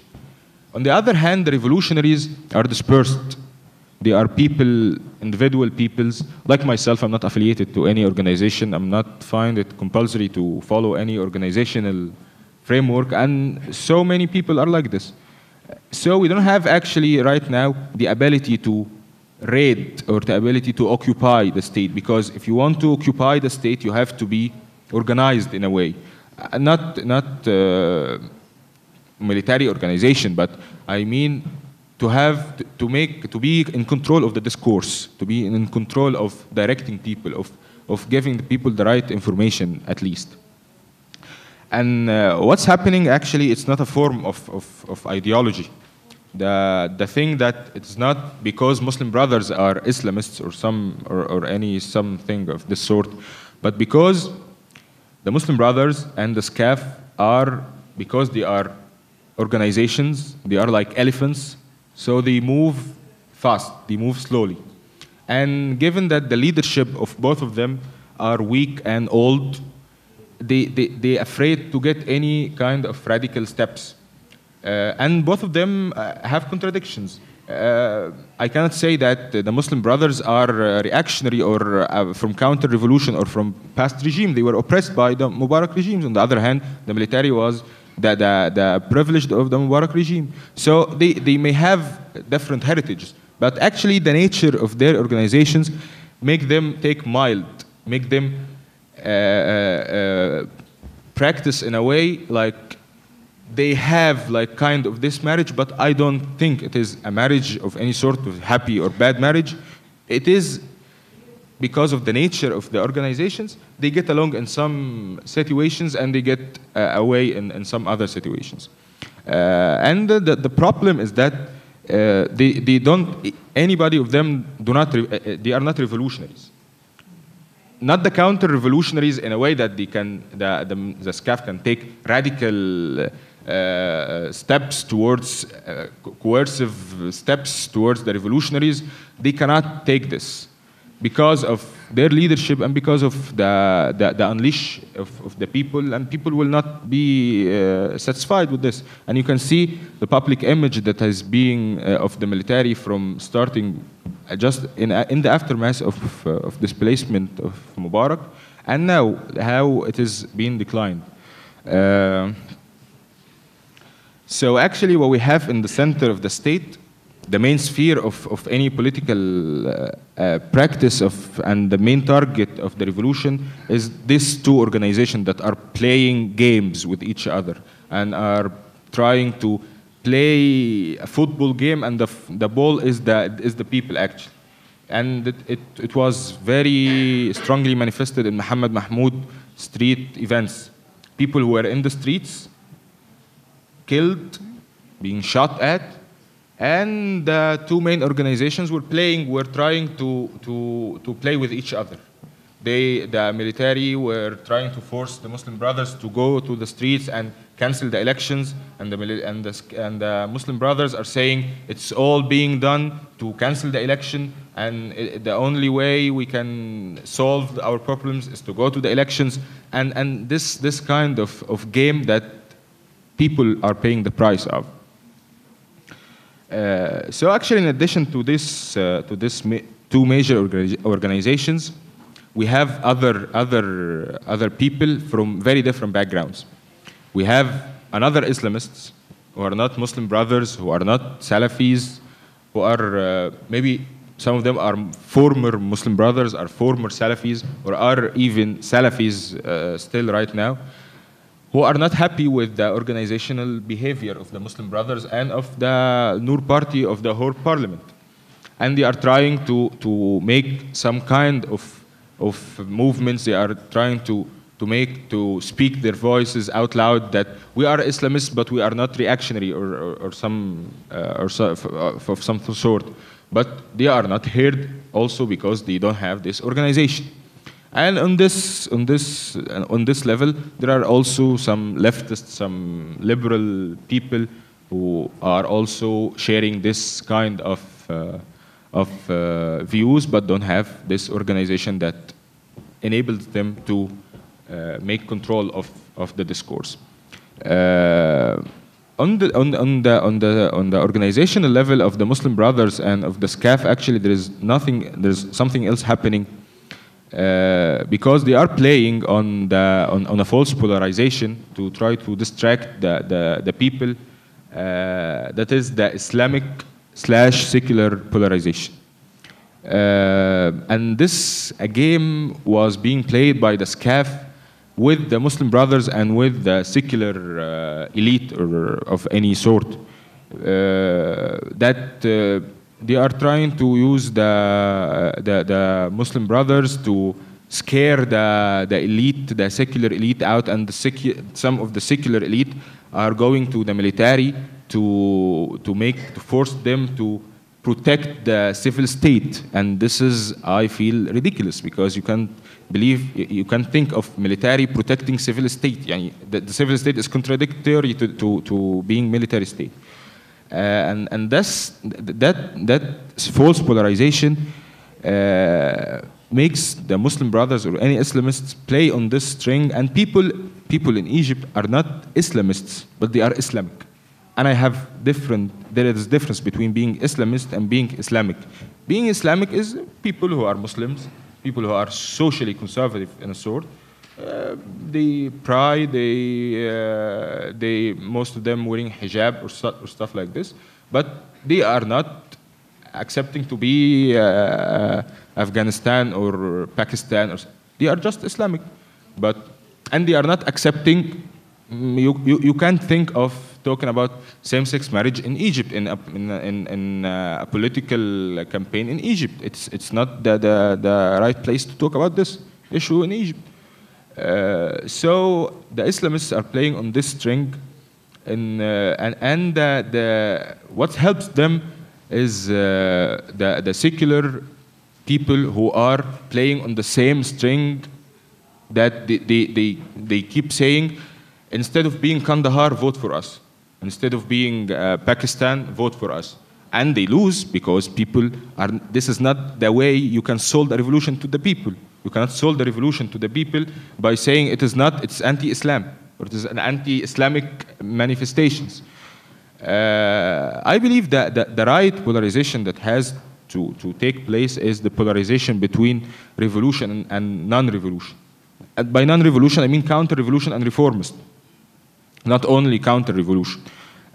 On the other hand, the revolutionaries are dispersed. They are people, individual peoples. Like myself, I'm not affiliated to any organization. I'm not find it compulsory to follow any organizational framework. And so many people are like this. So we don't have actually right now the ability to raid or the ability to occupy the state, because if you want to occupy the state, you have to be organized in a way. Not military organization, but I mean to be in control of the discourse, to be in control of directing people, of giving the people the right information at least. And what's happening actually, it's not a form of ideology. The thing that it's not because Muslim Brothers are Islamists or any something of this sort, but because the Muslim Brothers and the SCAF are, because they are organizations, they are like elephants, so they move fast, they move slowly. And given that the leadership of both of them are weak and old, they're afraid to get any kind of radical steps. And both of them have contradictions. I cannot say that the Muslim Brothers are reactionary or from counter-revolution or from past regime. They were oppressed by the Mubarak regimes. On the other hand, the military was the privileged of the Mubarak regime. So they may have different heritages, but actually the nature of their organizations make them take mild, make them practice in a way like they have like kind of this marriage, but I don't think it is a marriage of any sort of happy or bad marriage. It is because of the nature of the organizations. They get along in some situations and they get away in some other situations. And the problem is that they don't, anybody of them do not, they are not revolutionaries. not the counter-revolutionaries in a way that they can, the SCAF can take radical steps towards, coercive steps towards the revolutionaries. They cannot take this because of their leadership and because of the unleash of the people, and people will not be satisfied with this. And you can see the public image that is being of the military from starting just in the aftermath of displacement of Mubarak, and now how it is being declined. So actually what we have in the center of the state, the main sphere of any political practice and the main target of the revolution is these two organizations that are playing games with each other and are trying to play a football game, and the ball is the people actually. And it was very strongly manifested in Muhammad Mahmoud street events. People who were in the streets, killed, being shot at, and the two main organizations were trying to play with each other. The military were trying to force the Muslim Brothers to go to the streets and cancel the elections, and the Muslim Brothers are saying it's all being done to cancel the election, and the only way we can solve our problems is to go to the elections, and this kind of game that people are paying the price of. So actually, in addition to this two major organizations, we have other people from very different backgrounds. We have another Islamists who are not Muslim Brothers, who are not Salafis, who are maybe some of them are former Muslim Brothers, are former Salafis, or are even Salafis still right now, who are not happy with the organizational behavior of the Muslim Brothers and of the Noor party of the whole parliament. And they are trying to make some kind of movements. They are trying to speak their voices out loud that we are Islamists, but we are not reactionary or some of some sort. But they are not heard also because they don't have this organization. And on this level, there are also some leftists, some liberal people who are also sharing this kind of views, but don't have this organization that enables them to make control of the discourse. On the organizational level of the Muslim Brothers and of the SCAF, actually there's something else happening. Because they are playing on a false polarization to try to distract the people. That is the Islamic/secular polarization. And this a game was being played by the SCAF with the Muslim Brothers and with the secular elite or of any sort. They are trying to use the Muslim Brothers to scare the elite, the secular elite out, and some of the secular elite are going to the military to force them to protect the civil state. And this is, I feel, ridiculous, because you can't think of military protecting civil state. The civil state is contradictory to being military state. And that false polarization makes the Muslim Brothers or any Islamists play on this string, and people in Egypt are not Islamists, but they are Islamic. And there is a difference between being Islamist and being Islamic. Being Islamic is people who are Muslims, people who are socially conservative in a sort. They pray, most of them wearing hijab or stuff like this, but they are not accepting to be Afghanistan or Pakistan. They are just Islamic, and they are not accepting. You can't think of talking about same-sex marriage in Egypt in a political campaign in Egypt. It's not the right place to talk about this issue in Egypt. So the Islamists are playing on this string, and what helps them is the secular people who are playing on the same string that they keep saying, instead of being Kandahar, vote for us. Instead of being Pakistan, vote for us. And they lose because people are, this is not the way you can solve a revolution to the people. You cannot solve the revolution to the people by saying it is not, it's anti-Islam, or it is an anti-Islamic manifestations. I believe that the right polarization that has to take place is the polarization between revolution and non-revolution. And by non-revolution, I mean counter-revolution and reformist, not only counter-revolution.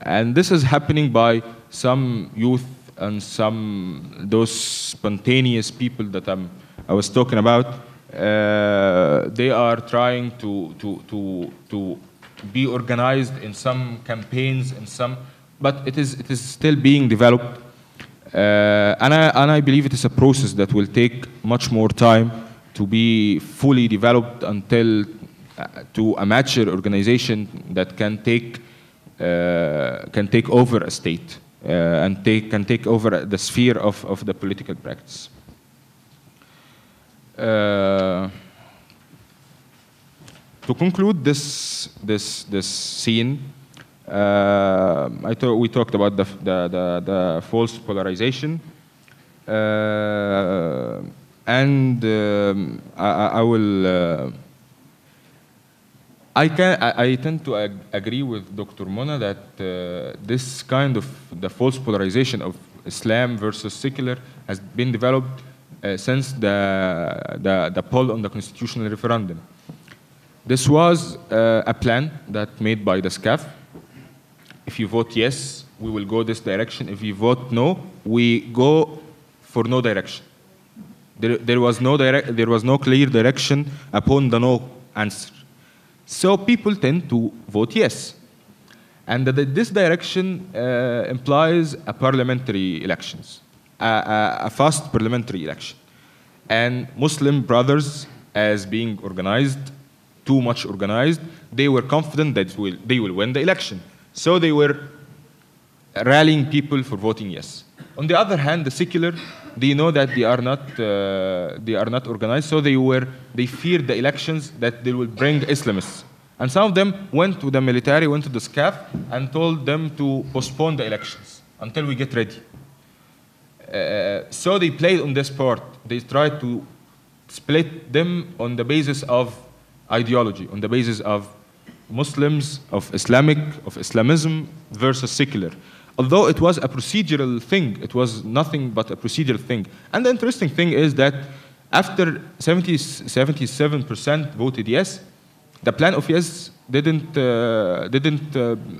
And this is happening by some youth and those spontaneous people that I was talking about. They are trying to be organized in some campaigns, but it is still being developed. And I believe it is a process that will take much more time to be fully developed until to a mature organization that can take over a state and can take over the sphere of the political practice. To conclude this scene, we talked about the false polarization, and I tend to agree with Dr. Mona that this kind of the false polarization of Islam versus secular has been developed since the poll on the constitutional referendum. This was a plan that made by the SCAF. If you vote yes, we will go this direction. If you vote no, we go for no direction. There was no clear direction upon the no answer. So people tend to vote yes. And this direction implies a parliamentary elections, a fast parliamentary election. And Muslim brothers, as being organized, too much organized, they were confident that they will win the election. So they were rallying people for voting yes. On the other hand, the secular, they know that they are not organized, so they feared the elections that they will bring Islamists. And some of them went to the military, went to the SCAF, and told them to postpone the elections until we get ready. So they played on this part. They tried to split them on the basis of ideology, on the basis of Muslims, of Islamism versus secular. Although it was a procedural thing, it was nothing but a procedural thing. And the interesting thing is that after 77% voted yes, the plan of yes wasn't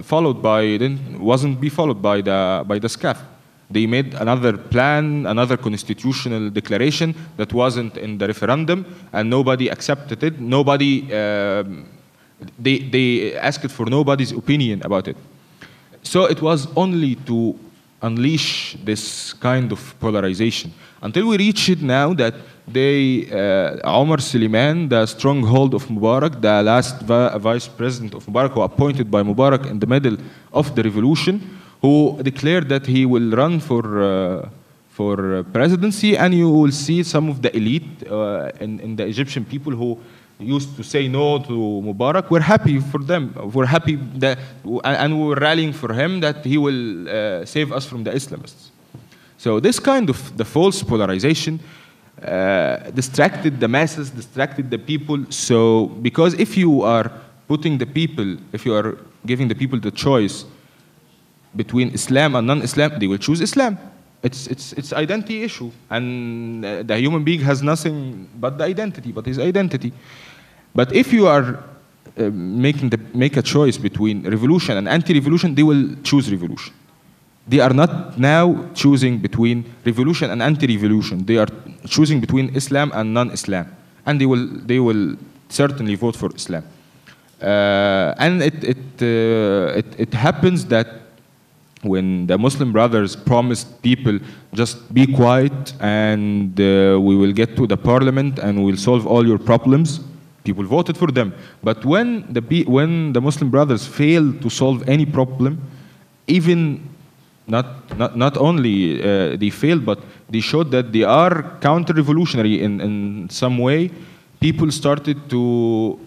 followed by the SCAF. They made another plan, another constitutional declaration that wasn't in the referendum, and nobody accepted it. They asked for nobody's opinion about it. So it was only to unleash this kind of polarization until we reach it now that Omar Suleiman, the stronghold of Mubarak, the last vice president of Mubarak, who appointed by Mubarak in the middle of the revolution, who declared that he will run for presidency, and you will see some of the elite in the Egyptian people who used to say no to Mubarak. We're happy for them. We're happy that, and we were rallying for him that he will save us from the Islamists. So this kind of the false polarization distracted the masses, distracted the people. So because if you are putting the people, if you are giving the people the choice between Islam and non-Islam, they will choose Islam. It's identity issue, and the human being has nothing but the identity, but his identity. But if you are make a choice between revolution and anti-revolution, they will choose revolution. They are not now choosing between revolution and anti-revolution. They are choosing between Islam and non-Islam, and they will certainly vote for Islam. And it happens that when the Muslim Brothers promised people, just be quiet and we will get to the parliament and we'll solve all your problems, people voted for them. But when the Muslim Brothers failed to solve any problem, even not only they failed, but they showed that they are counter-revolutionary in some way. People started to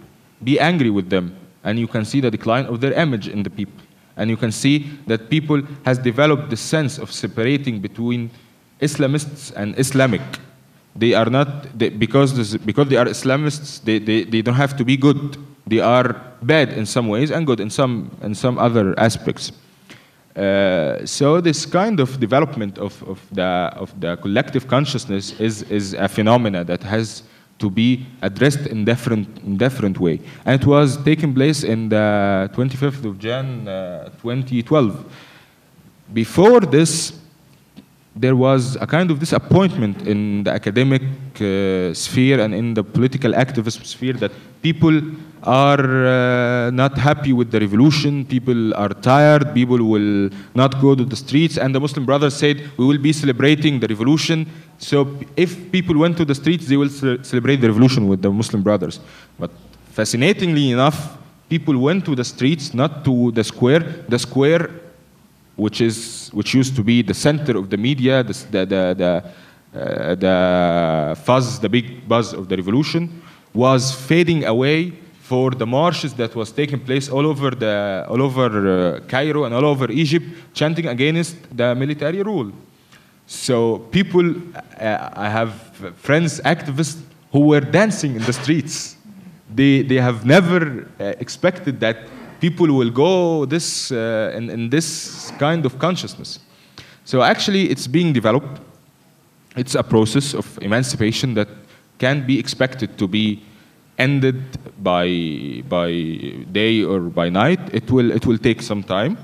be angry with them, and you can see the decline of their image in the people. And you can see that people has developed the sense of separating between Islamists and Islamic. They are not, because they are Islamists, they don't have to be good. They are bad in some ways and good in some other aspects. So this kind of development of the collective consciousness is a phenomena that has to be addressed in different way. And it was taking place in the 25th of January 2012. Before this, there was a kind of disappointment in the academic sphere and in the political activist sphere that people are not happy with the revolution, people are tired, people will not go to the streets, and the Muslim Brothers said, we will be celebrating the revolution, so if people went to the streets, they will celebrate the revolution with the Muslim Brothers. But fascinatingly enough, people went to the streets, not to the square, which used to be the center of the media, the fuzz, the big buzz of the revolution, was fading away for the marches that was taking place all over Cairo and all over Egypt, chanting against the military rule. So people, I have friends, activists, who were dancing in the streets. They have never expected that people will go this in this kind of consciousness. So actually, it's being developed. It's a process of emancipation that can be expected to be ended by day or by night. It will take some time,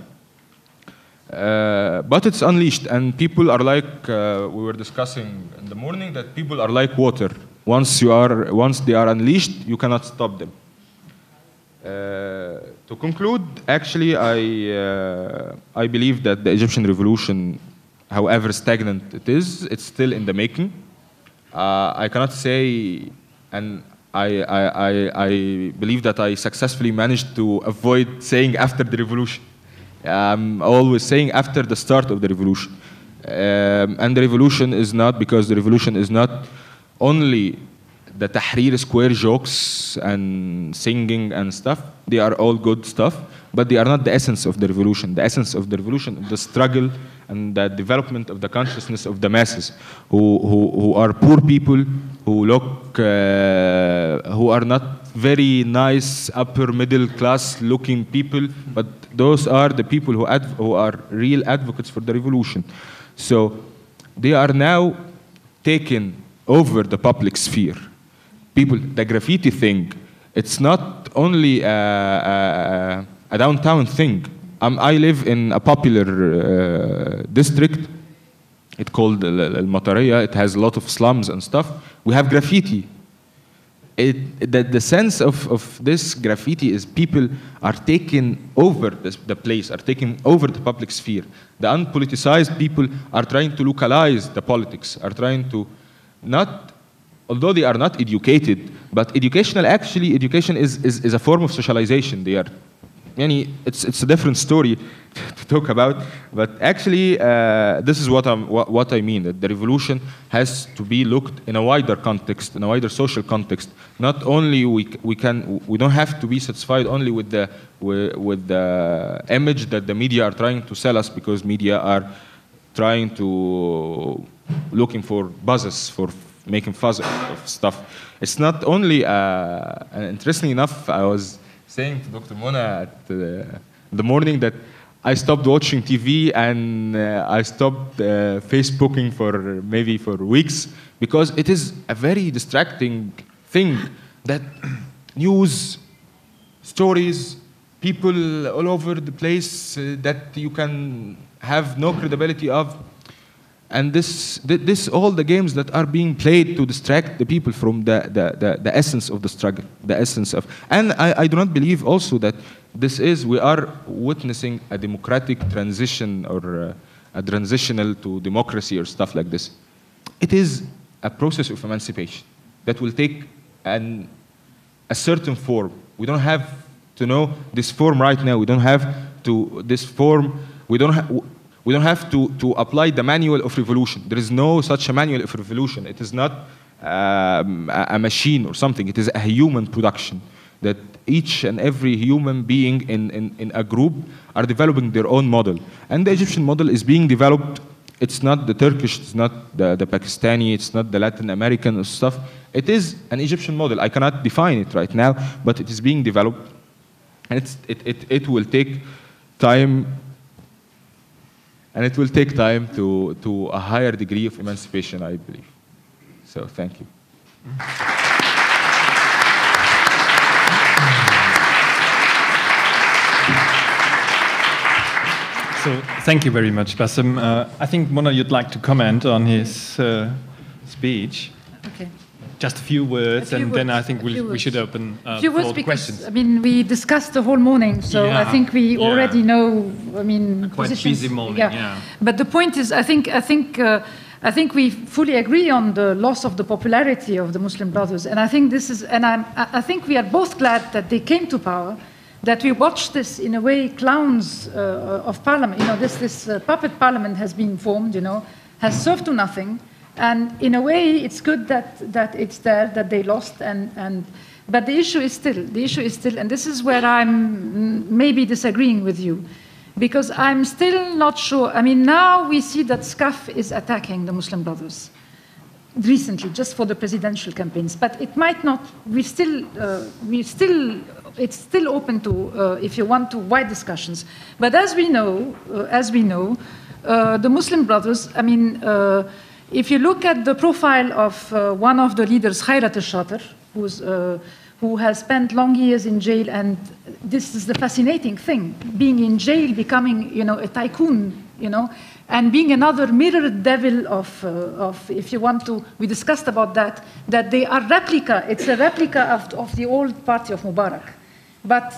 but it's unleashed, and people are like we were discussing in the morning, that people are like water. Once they are unleashed, you cannot stop them. To conclude, actually, I believe that the Egyptian revolution, however stagnant it is, it's still in the making. I cannot say, and I believe that I successfully managed to avoid saying after the revolution. I'm always saying after the start of the revolution. And the revolution is not, because the revolution is not only the Tahrir Square jokes and singing and stuff. They are all good stuff, but they are not the essence of the revolution. The essence of the revolution is the struggle and the development of the consciousness of the masses, who are poor people, who are not very nice upper middle class looking people, but those are the people who are real advocates for the revolution. So they are now taken over the public sphere. People, the graffiti thing, it's not only a downtown thing. I live in a popular district. It's called Al-Matariya. It has a lot of slums and stuff. We have graffiti. The sense of this graffiti is people are taking over the place, are taking over the public sphere. The unpoliticized people are trying to localize the politics, are trying to not, although they are not educated, but education is a form of socialization. They are, it's a different story to talk about, but actually this is what I mean, that the revolution has to be looked in a wider context, in a wider social context. Not only we don't have to be satisfied only with the image that the media are trying to sell us, because media are trying to looking for buzzes, for making fuzz of stuff. It's not only, and interestingly enough, I was saying to Dr. Mona at the morning that I stopped watching TV and I stopped Facebooking for weeks, because it is a very distracting thing, that news, stories, people all over the place that you can have no credibility of. And this all the games that are being played to distract the people from the essence of the struggle, the essence of. And I do not believe also that we are witnessing a democratic transition or a transitional to democracy or stuff like this. It is a process of emancipation that will take a certain form. We don't have to know this form right now. We don't have to this form. We don't have to apply the manual of revolution. There is no such a manual of revolution. It is not a machine or something. It is a human production that each and every human being in a group are developing their own model. And the Egyptian model is being developed. It's not the Turkish, it's not the Pakistani, it's not the Latin American stuff. It is an Egyptian model. I cannot define it right now, but it is being developed. And it will take time, and it will take time to a higher degree of emancipation, I believe. So thank you. So thank you very much, Bassem. I think, Mona, you'd like to comment on his speech. Okay. Just a few words, and then I think we should open for questions. I mean, we discussed the whole morning, so I think we already know. I mean, quite busy morning. Yeah. But the point is, I think we fully agree on the loss of the popularity of the Muslim Brothers, and I think this is, and I think we are both glad that they came to power. That we watch this, in a way, clowns of parliament. You know, this puppet parliament has been formed, you know, has served to nothing. And in a way, it's good that it's there, that they lost. But the issue is still, and this is where I'm maybe disagreeing with you. Because I'm still not sure. I mean, now we see that SCAF is attacking the Muslim Brothers. Recently, just for the presidential campaigns. But it might not, it's still open to, if you want to, wide discussions. But as we know, the Muslim Brothers, I mean, if you look at the profile of one of the leaders, Khairat al-Shatir, who has spent long years in jail, and this is the fascinating thing, being in jail, becoming, you know, a tycoon, you know, and being another mirror devil of, if you want to, we discussed about that they are replica, it's a replica of the old party of Mubarak, but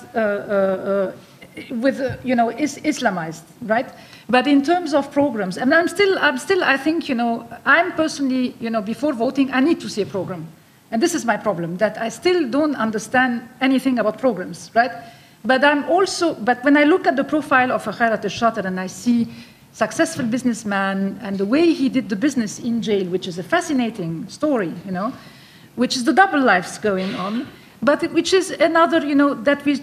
with, you know, is Islamized, right? But in terms of programs, and I'm still, I think, you know, I'm personally, you know, before voting, I need to see a program. And this is my problem, that I still don't understand anything about programs, right? But when I look at the profile of Khairat al-Shatir and I see successful businessman and the way he did the business in jail, which is a fascinating story, you know, which is the double lives going on, but which is another, you know, that we're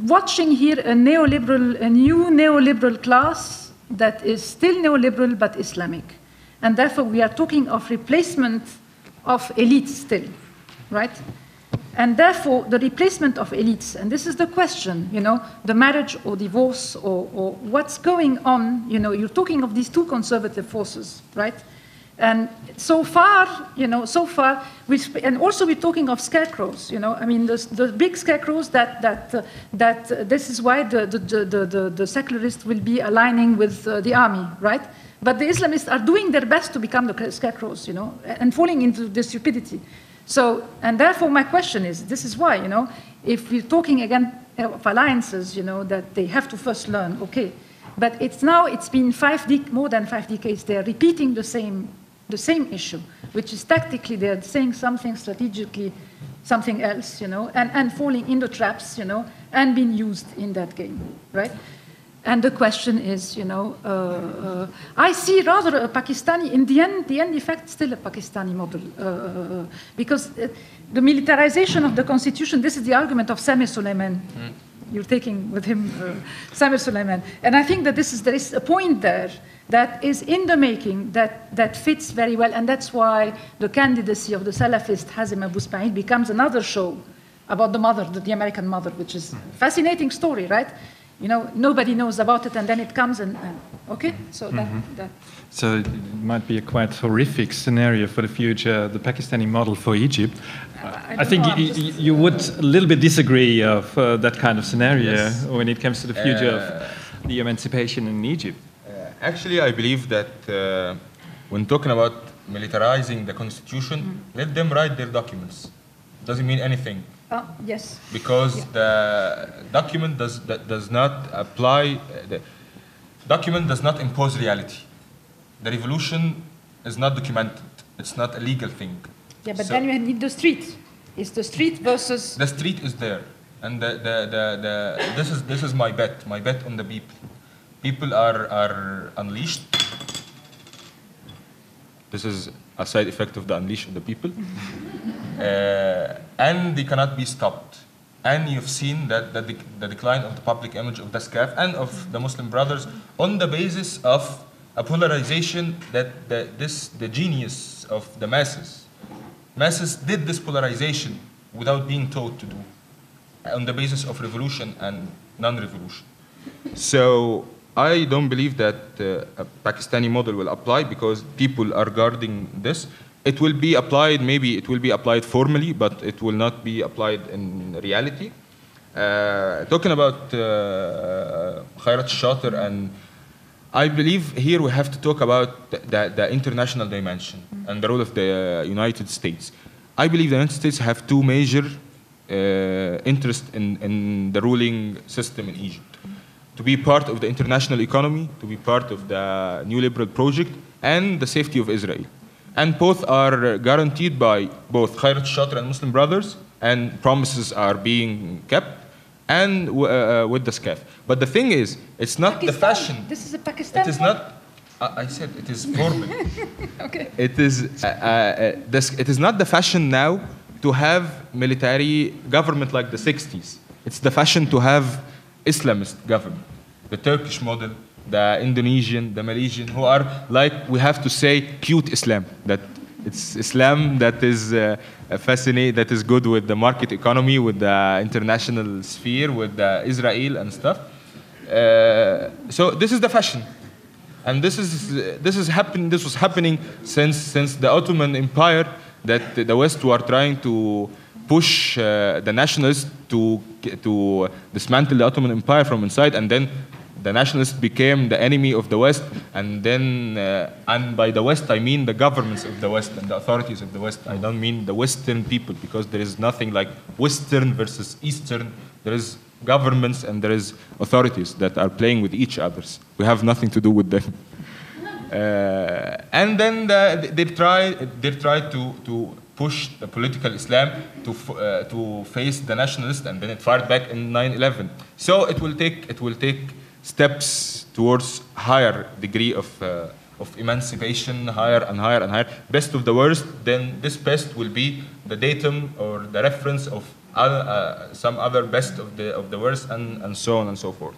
watching here a new neoliberal class that is still neoliberal but Islamic. And therefore we are talking of replacement of elites still, right? And therefore, the replacement of elites, and this is the question, you know, the marriage or divorce or what's going on, you know, you're talking of these two conservative forces, right? And so far, you know, and also we're talking of scarecrows, you know, I mean, the big scarecrows that this is why the secularists will be aligning with the army, right? But the Islamists are doing their best to become the scarecrows, you know, and falling into the stupidity. So, and therefore my question is, this is why, you know, if we're talking again of alliances, you know, that they have to first learn, okay. But it's been more than 5 decades, they're repeating the same issue, which is tactically they're saying something, strategically something else, you know, and falling into traps, you know, and being used in that game, right? And the question is, you know, I see rather a Pakistani, in the end effect, still a Pakistani model. Because the militarization of the constitution, this is the argument of Samir Suleiman. You're taking with him Samir Suleiman. And I think that there is a point there that is in the making that fits very well. And that's why the candidacy of the Salafist Hazem Abu Ismail becomes another show about the mother, the American mother, which is a fascinating story, right? You know, nobody knows about it, and then it comes, and okay, so that. So it might be a quite horrific scenario for the future, the Pakistani model for Egypt. I think you would a little bit disagree of that kind of scenario when it comes to the future of the emancipation in Egypt. Actually, I believe that when talking about militarizing the constitution, let them write their documents. Doesn't mean anything. Yes. Because the document does not apply, the document does not impose reality. The revolution is not documented. It's not a legal thing. Yeah, but then you need the street. It's the street versus... The street is there. And this is my bet on the people. people are unleashed. This is a side effect of the unleash of the people. And they cannot be stopped. And you've seen that the decline of the public image of the SCAF and of the Muslim Brothers on the basis of a polarization that the genius of the masses. Masses did this polarization without being taught to do, on the basis of revolution and non-revolution. So I don't believe that a Pakistani model will apply because people are guarding this. It will be applied, maybe it will be applied formally, but it will not be applied in reality. Talking about Khairat Shatir, and I believe here we have to talk about the international dimension and the role of the United States. I believe the United States have two major interests in the ruling system in Egypt. To be part of the international economy, to be part of the new liberal project, and the safety of Israel. And both are guaranteed by both Khairat Shatir and Muslim Brothers, and promises are being kept, and with the SCAF. But the thing is, it's not Pakistan. The fashion. This is a Pakistan. It is not. I said it is formal. Okay. It is. It is not the fashion now to have military government like the 60s. It's the fashion to have Islamist government, the Turkish model, the Indonesian, the Malaysian, who are like, we have to say, cute Islam. That it's Islam that is fascinating, that is good with the market economy, with the international sphere, with the Israel and stuff. So this is the fashion, and this was happening since the Ottoman Empire, that the West were trying to push the nationalists to dismantle the Ottoman Empire from inside, and then the nationalists became the enemy of the West, and then, and by the West I mean the governments of the West and the authorities of the West. I don't mean the Western people, because there is nothing like Western versus Eastern. There is governments and there is authorities that are playing with each other. We have nothing to do with them. And then they tried to push the political Islam to face the nationalists, and then it fired back in 9/11. So it will take steps towards higher degree of emancipation, higher and higher and higher. Best of the worst, then this best will be the datum or the reference of some other best of the worst, and so on and so forth.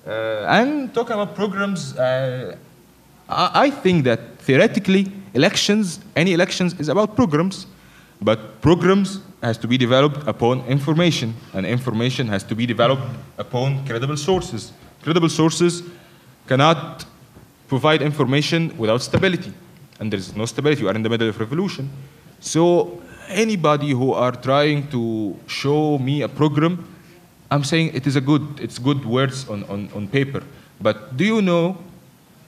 And talking about programs, I think that theoretically any elections is about programs, but programs has to be developed upon information, and information has to be developed upon credible sources. Credible sources cannot provide information without stability, and there is no stability. You are in the middle of revolution. So anybody who are trying to show me a program, I'm saying it's good words on paper, but do you know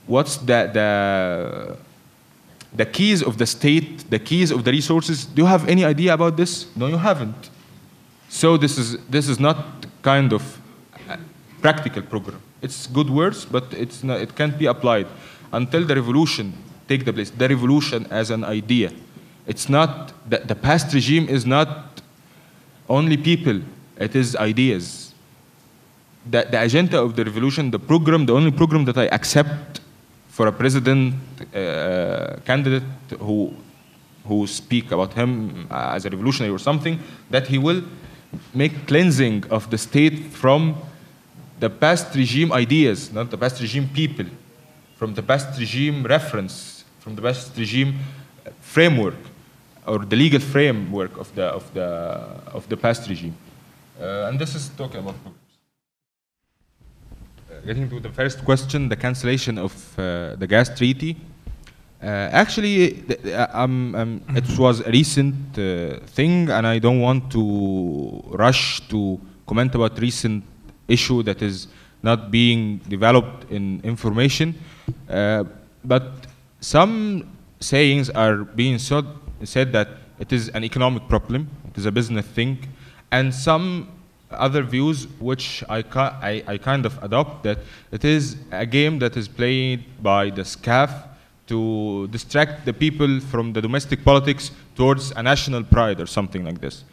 what's the keys of the state, the keys of the resources? Do you have any idea about this? No, you haven't. So this is not kind of a practical program. It's good words, but it can't be applied until the revolution take the place. The revolution as an idea. It's not, the past regime is not only people, it is ideas. The agenda of the revolution, the only program that I accept for a president candidate who speak about him as a revolutionary or something, that he will make cleansing of the state from the past regime ideas, not the past regime people, from the past regime reference, from the past regime framework, or the legal framework of the past regime. And this is talking about programs. Getting to the first question, the cancellation of the gas treaty. Actually, it was a recent thing, and I don't want to rush to comment about recent issue that is not being developed in information. But some sayings are being said that it is an economic problem, it is a business thing, and some other views which I kind of adopt, that it is a game that is played by the SCAF to distract the people from the domestic politics towards a national pride or something like this.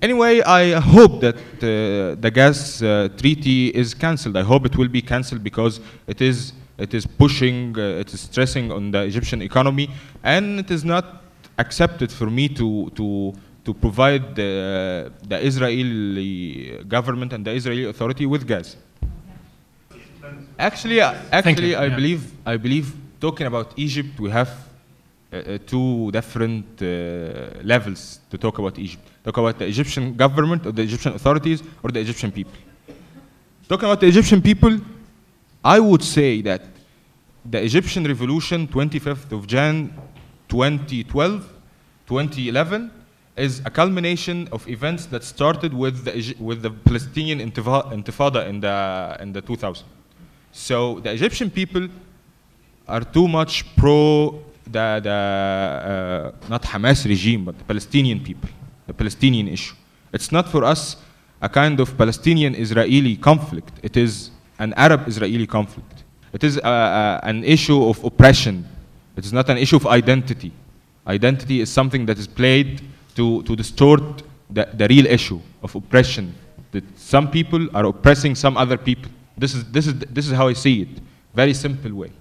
Anyway, I hope that the gas treaty is cancelled. I hope it will be cancelled because it is pushing, it is stressing on the Egyptian economy, and it is not accepted for me to provide the Israeli government and the Israeli authority with gas. Actually, I believe talking about Egypt, we have two different levels to talk about Egypt. Talk about the Egyptian government or the Egyptian authorities or the Egyptian people. Talking about the Egyptian people, I would say that the Egyptian revolution, 25th of Jan 2012, 2011, is a culmination of events that started with the Palestinian intifada in the 2000s. So the Egyptian people are too much pro not Hamas regime, but the Palestinian people, the Palestinian issue. It's not for us a kind of Palestinian-Israeli conflict. It is an Arab-Israeli conflict. It is an issue of oppression. It is not an issue of identity. Identity is something that is played to distort the real issue of oppression. That some people are oppressing some other people. This is how I see it. Very simple way.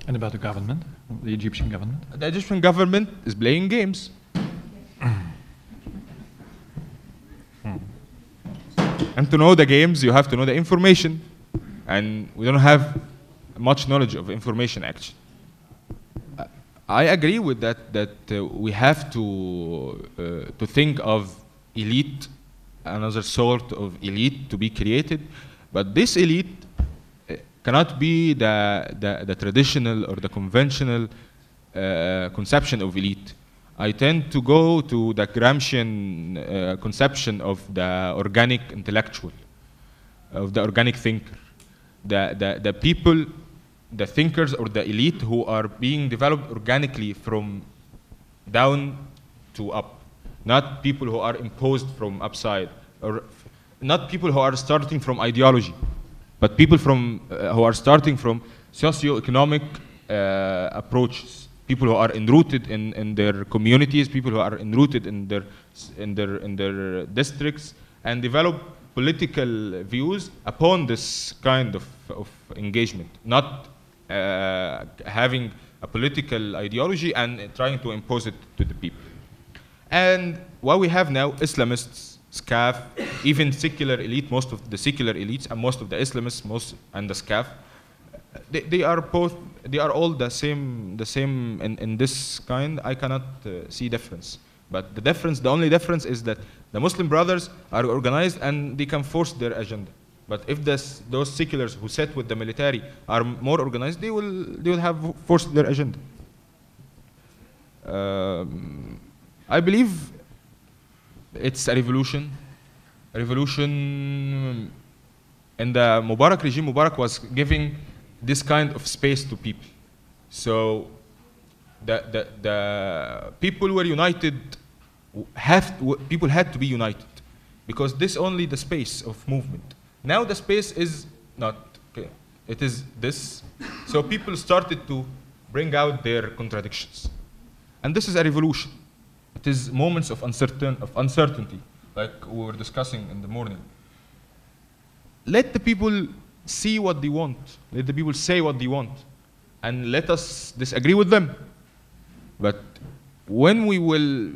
And about the government, the Egyptian government? The Egyptian government is playing games. And to know the games, you have to know the information. And we don't have much knowledge of information, actually. I agree with that we have to think of elite, another sort of elite to be created. But this elite cannot be the traditional or the conventional conception of elite. I tend to go to the Gramscian conception of the organic intellectual, of the organic thinker. The people, the thinkers or the elite who are being developed organically from down to up. Not people who are imposed from upside, or not people who are starting from ideology, but people from who are starting from socio-economic approaches. People who are enrooted in their communities, people who are enrooted in their districts, and develop political views upon this kind of engagement, not having a political ideology and trying to impose it to the people. And what we have now, Islamists, SCAF, even secular elite, most of the secular elites and most of the Islamists, and the SCAF, they are all the same in this kind. I cannot see difference. But the only difference is that the Muslim brothers are organized and they can force their agenda. But if those seculars who sit with the military are more organized, they will have forced their agenda. I believe it's a revolution. A revolution in the Mubarak regime. Mubarak was giving this kind of space to people. So the people were united, people had to be united, because this only the space of movement. Now the space is not, okay, it is this. So people started to bring out their contradictions. And this is a revolution. It is moments of uncertainty, like we were discussing in the morning. Let the people see what they want. Let the people say what they want. And let us disagree with them. But when we will,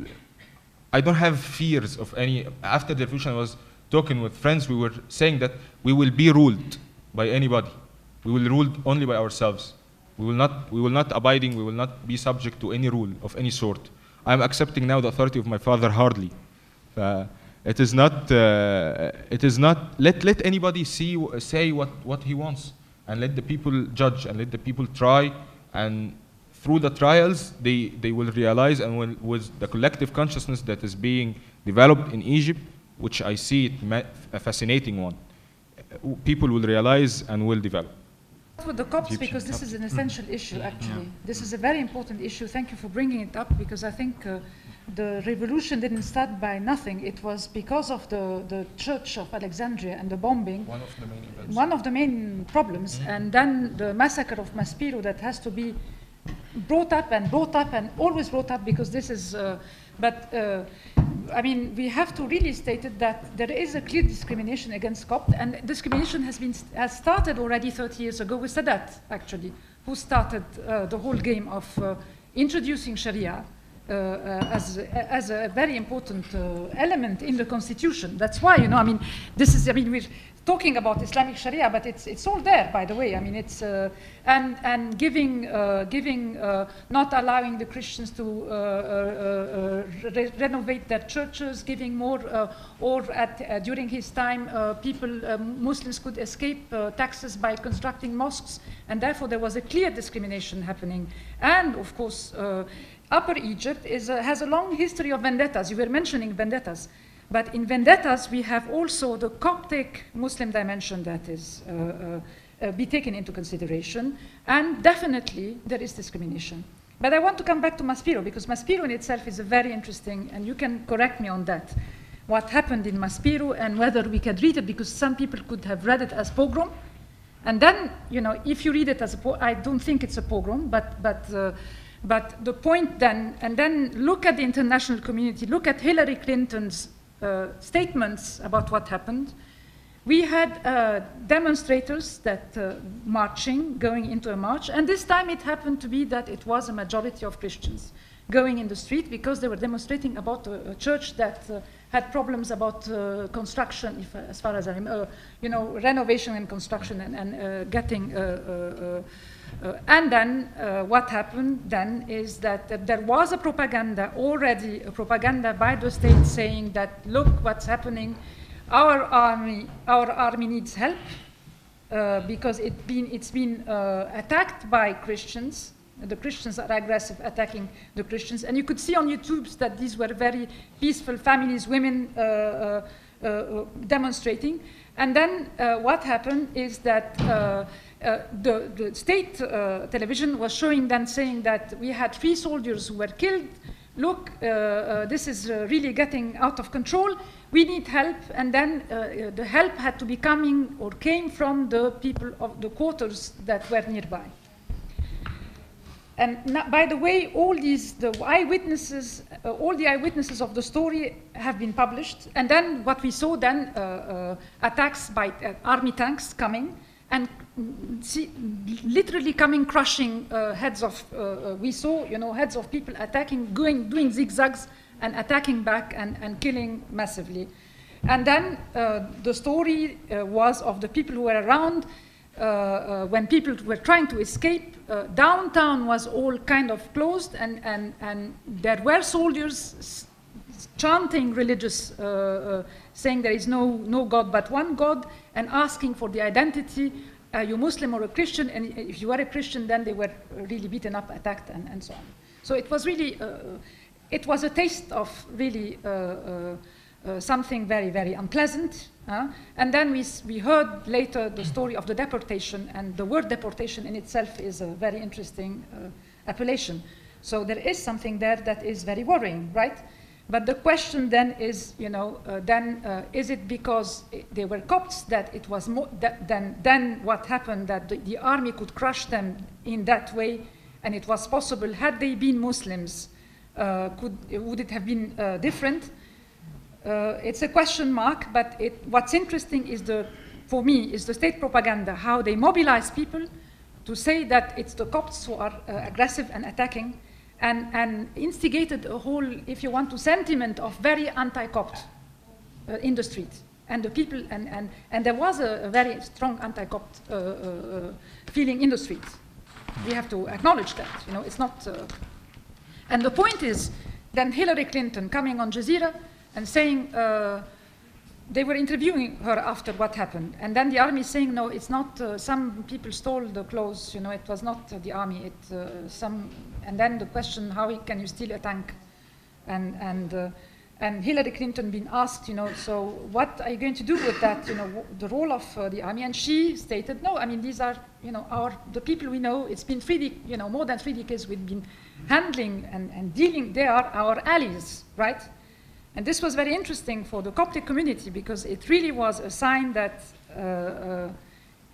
I don't have fears of any. After the revolution, I was talking with friends, we were saying that we will be ruled by anybody. We will rule only by ourselves. We will not be subject to any rule of any sort. I'm accepting now the authority of my father hardly. It is not, let anybody say what he wants, and let the people judge, and let the people try, and through the trials, they will realize, and with the collective consciousness that is being developed in Egypt, which I see it a fascinating one, people will realize and will develop. With the Copts, because this is an essential issue, actually. Yeah. This is a very important issue. Thank you for bringing it up, because I think the revolution didn't start by nothing. It was because of the Church of Alexandria and the bombing. One of the main events. One of the main problems. Mm-hmm. And then the massacre of Maspero that has to be brought up and always brought up, because this is, I mean, we have to really state it that there is a clear discrimination against Copts, and discrimination has started already 30 years ago with Sadat, actually, who started the whole game of introducing Sharia as a very important element in the constitution. That's why, you know, I mean, this is, I mean, we're talking about Islamic Sharia, but it's all there, by the way. I mean, it's and giving not allowing the Christians to renovate their churches, giving more, or during his time, Muslims could escape taxes by constructing mosques, and therefore there was a clear discrimination happening. And of course, Upper Egypt has a long history of vendettas. You were mentioning vendettas. But in vendettas, we have also the Coptic Muslim dimension that is be taken into consideration. And definitely, there is discrimination. But I want to come back to Maspero, because Maspero in itself is a very interesting, and you can correct me on that, what happened in Maspero and whether we can read it, because some people could have read it as pogrom. And then, you know, if you read it as a pogrom, I don't think it's a pogrom, but the point then, and then look at the international community, look at Hillary Clinton's statements about what happened. We had demonstrators that marching, going into a march, and this time it happened to be that it was a majority of Christians going in the street because they were demonstrating about a church that had problems about construction, as far as I remember, you know, renovation and construction and getting. And then what happened then is that there was a propaganda, already a propaganda by the state saying that, look what's happening, our army needs help because it's been attacked by Christians. The Christians are aggressive, attacking the Christians. And you could see on YouTube that these were very peaceful families, women demonstrating. And then what happened is that the state television was showing then, saying that we had 3 soldiers who were killed. Look, this is really getting out of control. We need help. And then the help had to be coming or came from the people of the quarters that were nearby. And now, by the way, all the eyewitnesses of the story have been published. And then what we saw then, attacks by army tanks coming and literally coming, crushing heads of, we saw, you know, heads of people attacking, doing zigzags and attacking back and killing massively. And then the story was of the people who were around. When people were trying to escape, downtown was all kind of closed, and there were soldiers chanting religious, saying there is no God but one God, and asking for the identity, are you Muslim or a Christian? And if you are a Christian, then they were really beaten up, attacked, and so on. So it was really, it was a taste of really something very, very unpleasant. And then we heard later the story of the deportation, and the word deportation in itself is a very interesting appellation. So there is something there that is very worrying, right? But the question then is, you know, is it because they were Copts that it was more, then what happened, that the army could crush them in that way, and it was possible, had they been Muslims, would it have been different? It's a question mark, but what's interesting is for me, is the state propaganda, how they mobilize people to say that it's the Copts who are aggressive and attacking, and instigated a whole, if you want to, sentiment of very anti-Copt in the street. And the people, and there was a very strong anti-Copt feeling in the street. We have to acknowledge that, you know, it's not, and the point is, then Hillary Clinton coming on Jazeera and saying, they were interviewing her after what happened. And then the army saying, no, it's not, some people stole the clothes, you know, it was not the army, and then the question, how can you steal a tank? And Hillary Clinton being asked, you know, so what are you going to do with that, you know, the role of the army? And she stated, no, I mean, these are, you know, the people we know, it's been more than 3 decades we've been handling and dealing, they are our allies, right? And this was very interesting for the Coptic community, because it really was a sign that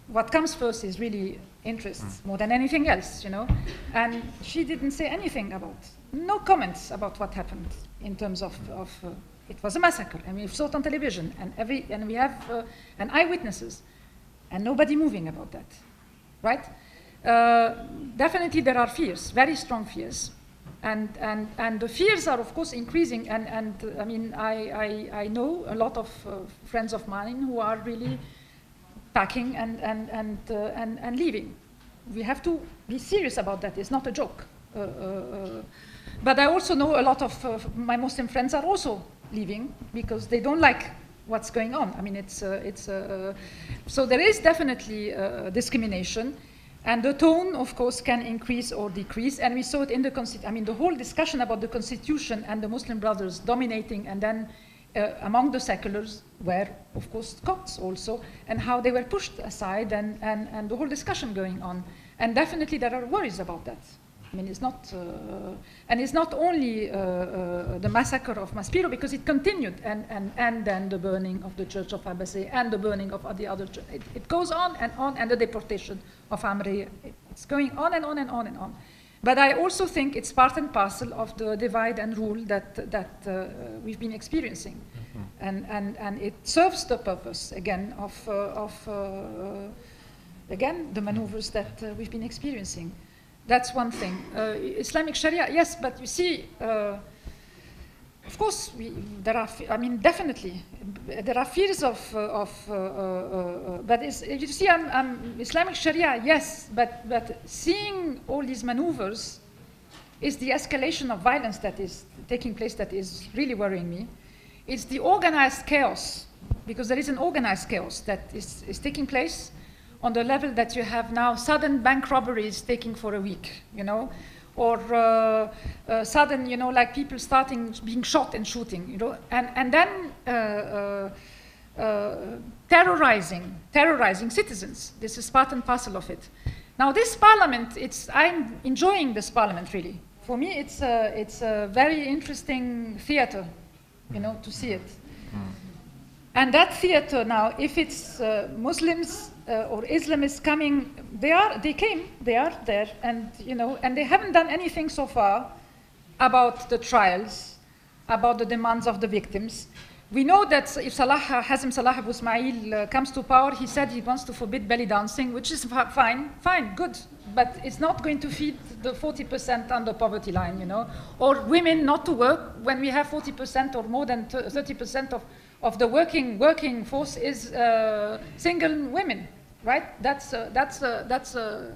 what comes first is really interests more than anything else, you know. And she didn't say anything about, no comments about what happened in terms of It was a massacre, and we saw it on television, and we have and eyewitnesses, and nobody moving about that, right? Definitely there are fears, very strong fears, and the fears are of course increasing, and I mean I know a lot of friends of mine who are really packing and leaving. We have to be serious about that. It's not a joke. But I also know a lot of my Muslim friends are also leaving because they don't like what's going on. I mean, so there is definitely discrimination, and the tone, of course, can increase or decrease. And we saw it in the whole discussion about the Constitution and the Muslim Brothers dominating, and then among the seculars were, of course, Copts also, and how they were pushed aside, and the whole discussion going on. And definitely there are worries about that. I mean, it's not, and it's not only the massacre of Maspero, because it continued, and then the burning of the church of Abaza, and the burning of the other church. It goes on, and the deportation of Amri. It's going on and on and on and on. But I also think it's part and parcel of the divide and rule that we've been experiencing. Mm-hmm. And it serves the purpose, again, of again, the maneuvers that we've been experiencing. That's one thing. Islamic Sharia, yes, but you see, of course, there are. I mean, definitely, there are fears of. But you see, Islamic Sharia, yes, but seeing all these maneuvers is the escalation of violence that is taking place that is really worrying me. It's the organized chaos, because there is an organized chaos that is taking place on the level that you have now sudden bank robberies taking for a week, you know, or sudden, you know, like people starting being shot and shooting, you know, and then terrorizing citizens. This is part and parcel of it. Now this parliament, I'm enjoying this parliament really. For me, it's a very interesting theater, you know, to see it. And that theater now, if it's Muslims or Islamists coming, they are there, and you know, and they haven't done anything so far about the trials, about the demands of the victims. We know that if Hazem Salah Abu Ismail comes to power, he said he wants to forbid belly dancing, which is fine, good, but it's not going to feed the 40% under poverty line, you know, or women not to work when we have 40% or more than 30% of the working force is single women, right? That's how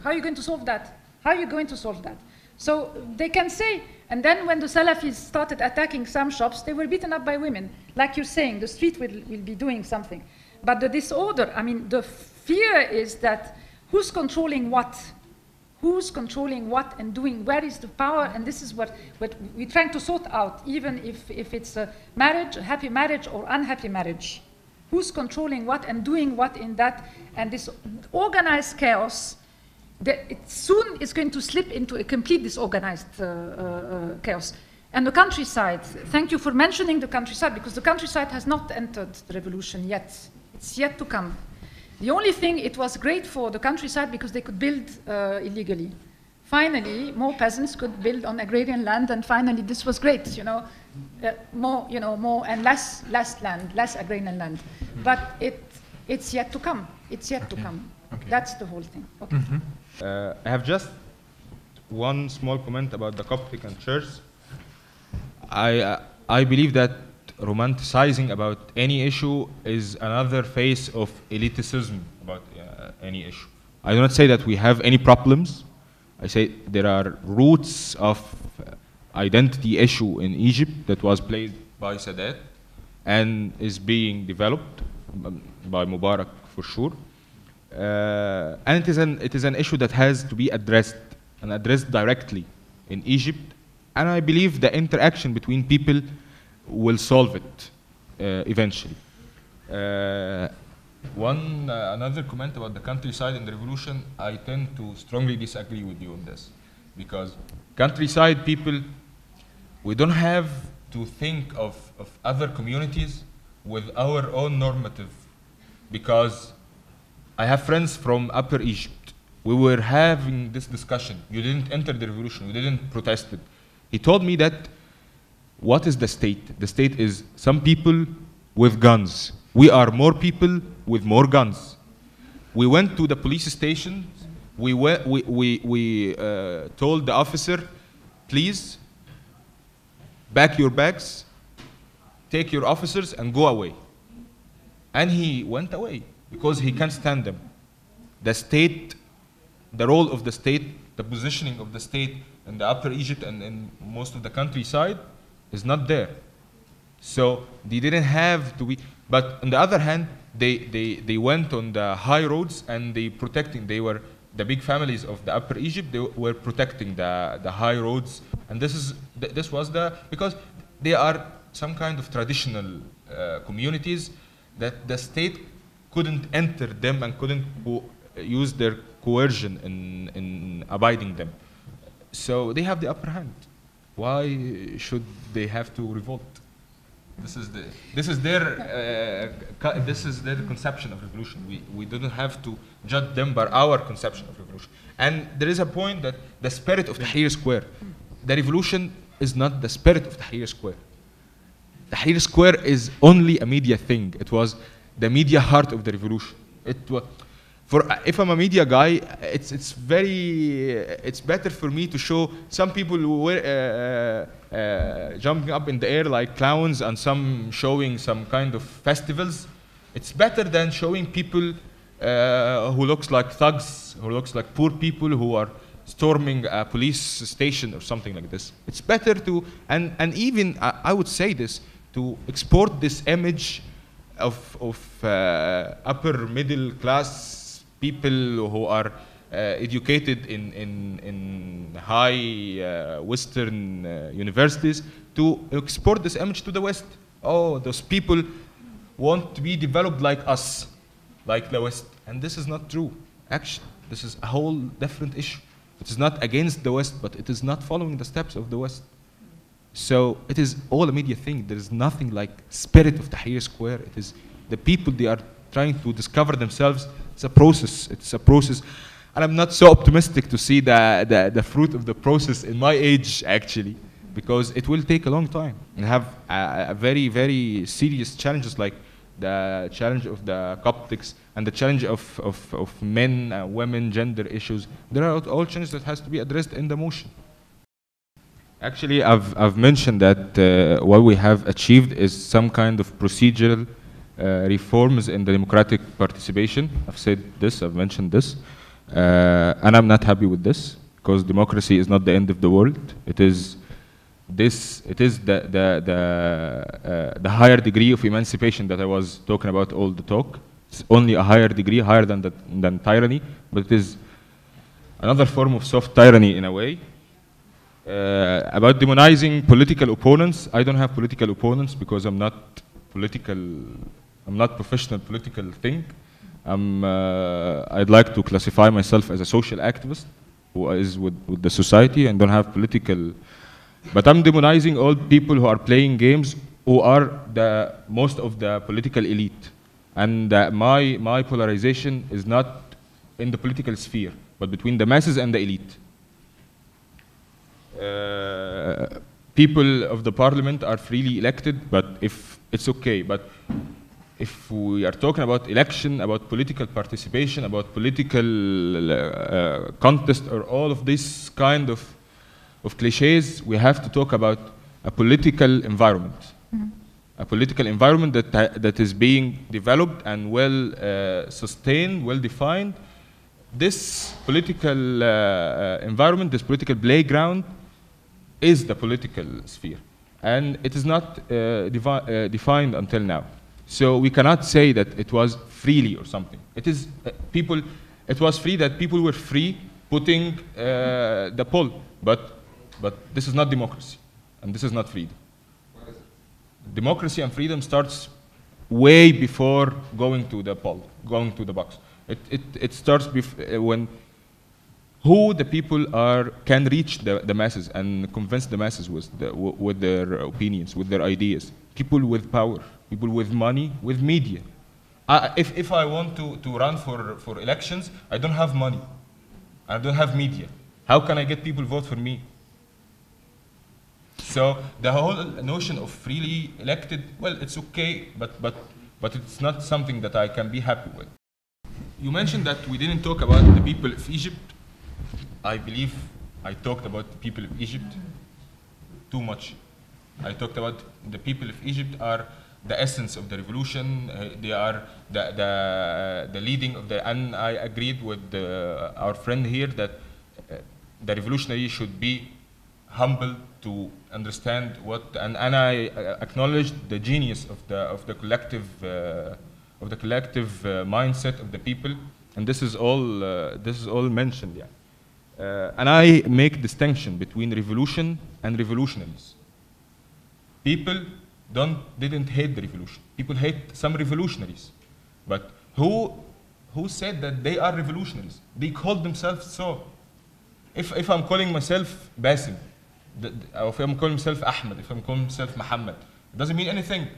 are you going to solve that? How are you going to solve that? So they can say, and then when the Salafis started attacking some shops, they were beaten up by women. Like you're saying, the street will be doing something. But the disorder, I mean, the fear is that who's controlling what? Who's controlling what and doing, where is the power? And this is what we're trying to sort out, even if it's a marriage, a happy marriage or unhappy marriage. Who's controlling what and doing what in that? And this organized chaos, it soon is going to slip into a complete disorganized chaos. And the countryside, thank you for mentioning the countryside, because the countryside has not entered the revolution yet. It's yet to come. The only thing, it was great for the countryside because they could build illegally. Finally, more peasants could build on agrarian land, and finally this was great, you know, more and less land, less agrarian land. But it's yet to come. It's yet to come. Okay. That's the whole thing. Okay. I have just one small comment about the Coptic and church. I believe that romanticizing about any issue is another face of elitism about any issue. I do not say that we have any problems. I say there are roots of identity issue in Egypt that was played by Sadat and is being developed by Mubarak for sure. And it is an issue that has to be addressed and addressed directly in Egypt. And I believe the interaction between people will solve it eventually. Another comment about the countryside and the revolution, I tend to strongly disagree with you on this, because countryside people, we don't have to think of other communities with our own normative, because I have friends from Upper Egypt. We were having this discussion. You didn't enter the revolution, you didn't protest it. He told me that what is the state? The state is some people with guns. We are more people with more guns. We went to the police station. We told the officer, please, pack your bags, take your officers, and go away. And he went away because he can't stand them. The state, the role of the state, the positioning of the state in the Upper Egypt and in most of the countryside is not there. So they didn't have to be, but on the other hand, they went on the high roads and they were, the big families of the Upper Egypt, they were protecting the high roads. And this was because they are some kind of traditional communities that the state couldn't enter them and couldn't use their coercion in abiding them. So they have the upper hand. Why should they have to revolt? This is their conception of revolution. We don't have to judge them by our conception of revolution. And there is a point that the spirit of Tahrir Square, the revolution is not the spirit of Tahrir Square. Tahrir Square is only a media thing. It was the media heart of the revolution. If I'm a media guy, it's better for me to show some people who were jumping up in the air like clowns and some showing some kind of festivals. It's better than showing people who looks like thugs, who looks like poor people who are storming a police station or something like this. It's better to, and even I would say this, to export this image of upper middle class people who are educated in high Western universities, to export this image to the West. Oh, those people want to be developed like us, like the West. And this is not true. Actually, this is a whole different issue. It is not against the West, but it is not following the steps of the West. So it is all a media thing. There is nothing like spirit of Tahrir Square. It is the people, they are trying to discover themselves. It's a process. It's a process. And I'm not so optimistic to see the fruit of the process in my age, actually, because it will take a long time and have a very, very serious challenges, like the challenge of the Coptics and the challenge of men, women, gender issues. There are all challenges that has to be addressed in the motion. Actually, I've mentioned that what we have achieved is some kind of procedural reforms in the democratic participation. I've said this, I've mentioned this, and I'm not happy with this, because democracy is not the end of the world. It is the higher degree of emancipation that I was talking about all the talk. It's only a higher degree, higher than tyranny, but it is another form of soft tyranny in a way. About demonizing political opponents, I don't have political opponents because I'm not professional political thing. I'd like to classify myself as a social activist who is with the society and don't have political. But I'm demonizing all people who are playing games, who are most of the political elite. And my polarization is not in the political sphere, but between the masses and the elite. People of the parliament are freely elected, but if it's okay. But if we are talking about election, about political participation, about political contest, or all of this kind of cliches, we have to talk about a political environment. Mm-hmm. A political environment that is being developed and well sustained, well defined. This political environment, this political playground, is the political sphere, and it is not defined until now. So we cannot say that it was freely or something. It is people. It was free, that people were free putting the poll, but this is not democracy, and this is not freedom. What is it? Democracy and freedom starts way before going to the poll, going to the box. It starts when who the people can reach the masses and convince the masses with their opinions, with their ideas. People with power, people with money, with media. If I want to run for elections, I don't have money, I don't have media. How can I get people vote for me? So the whole notion of freely elected, well, it's okay, but it's not something that I can be happy with. You mentioned that we didn't talk about the people of Egypt. I believe I talked about the people of Egypt too much. I talked about the people of Egypt are the essence of the revolution. They are the leading of the, and I agreed with our friend here that the revolutionary should be humble to understand what, and I acknowledged the genius of the collective mindset of the people, and this is all mentioned. Yeah, and I make distinction between revolution and revolutionaries. People didn't hate the revolution. People hate some revolutionaries, but who said that they are revolutionaries? They called themselves so. If I'm calling myself Bassem, or if I'm calling myself Ahmed, if I'm calling myself Muhammad, it doesn't mean anything.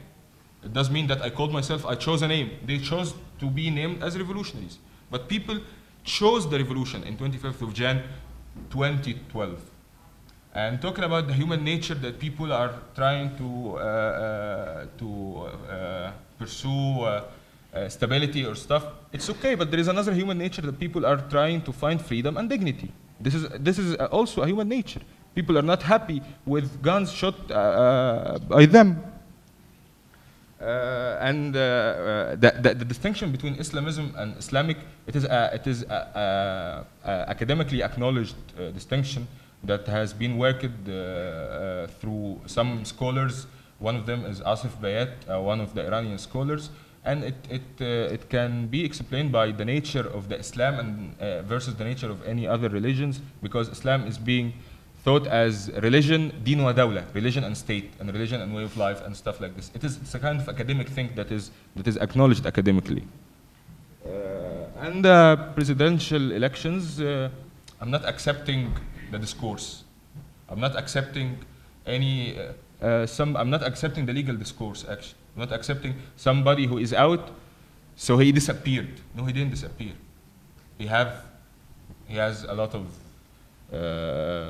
It does mean that I called myself, I chose a name. They chose to be named as revolutionaries. But people chose the revolution in 25th of Jan 2012. And talking about the human nature that people are trying to pursue stability or stuff, it's okay, but there is another human nature that people are trying to find freedom and dignity. This is also a human nature. People are not happy with guns shot by them. And the distinction between Islamism and Islamic, it is academically acknowledged distinction that has been worked through some scholars. One of them is Asif Bayat, one of the Iranian scholars, and it can be explained by the nature of the Islam and versus the nature of any other religions, because Islam is being thought as religion, din wa dawla, religion and state, and religion and way of life and stuff like this. It's a kind of academic thing that is acknowledged academically. And presidential elections, I'm not accepting the discourse. I'm not accepting any I'm not accepting the legal discourse. Actually, I'm not accepting somebody who is out, so he disappeared. No, he didn't disappear. He has a lot of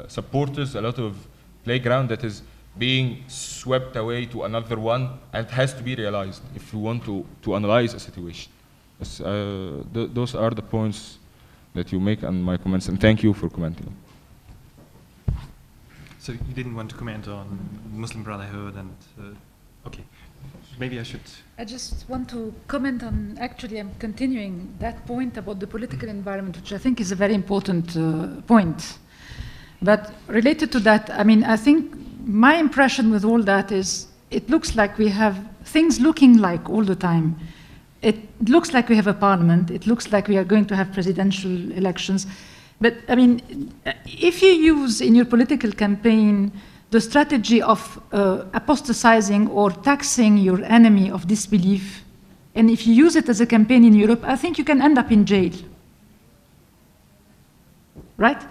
supporters, a lot of playground that is being swept away to another one, and it has to be realized if we want to analyze a situation. Those are the points that you make and my comments, and thank you for commenting. So you didn't want to comment on Muslim Brotherhood and, okay, maybe I should. I just want to comment on, actually I'm continuing that point about the political environment, which I think is a very important point. But related to that, I mean, I think my impression with all that is it looks like we have things looking like all the time. It looks like we have a parliament. It looks like we are going to have presidential elections. But I mean, if you use in your political campaign the strategy of apostatizing or taxing your enemy of disbelief, and if you use it as a campaign in Europe, I think you can end up in jail. Right?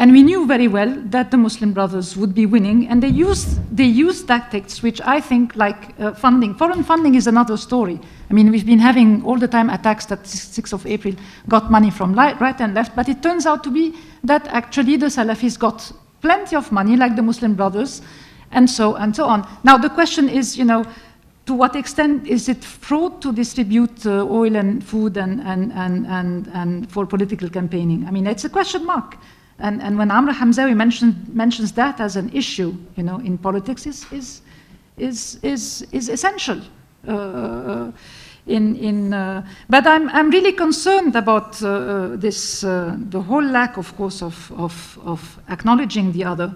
And we knew very well that the Muslim Brothers would be winning, and they used tactics which I think, like funding. Foreign funding is another story. I mean, we've been having all the time attacks that 6th of April got money from right and left, but it turns out to be that actually the Salafis got plenty of money, like the Muslim Brothers, and so on. Now the question is, you know, to what extent is it fraud to distribute oil and food and for political campaigning? I mean, it's a question mark. And when Amr Hamzawi mentions that as an issue, you know, in politics is essential. But I'm really concerned about the whole lack, of course, of acknowledging the other.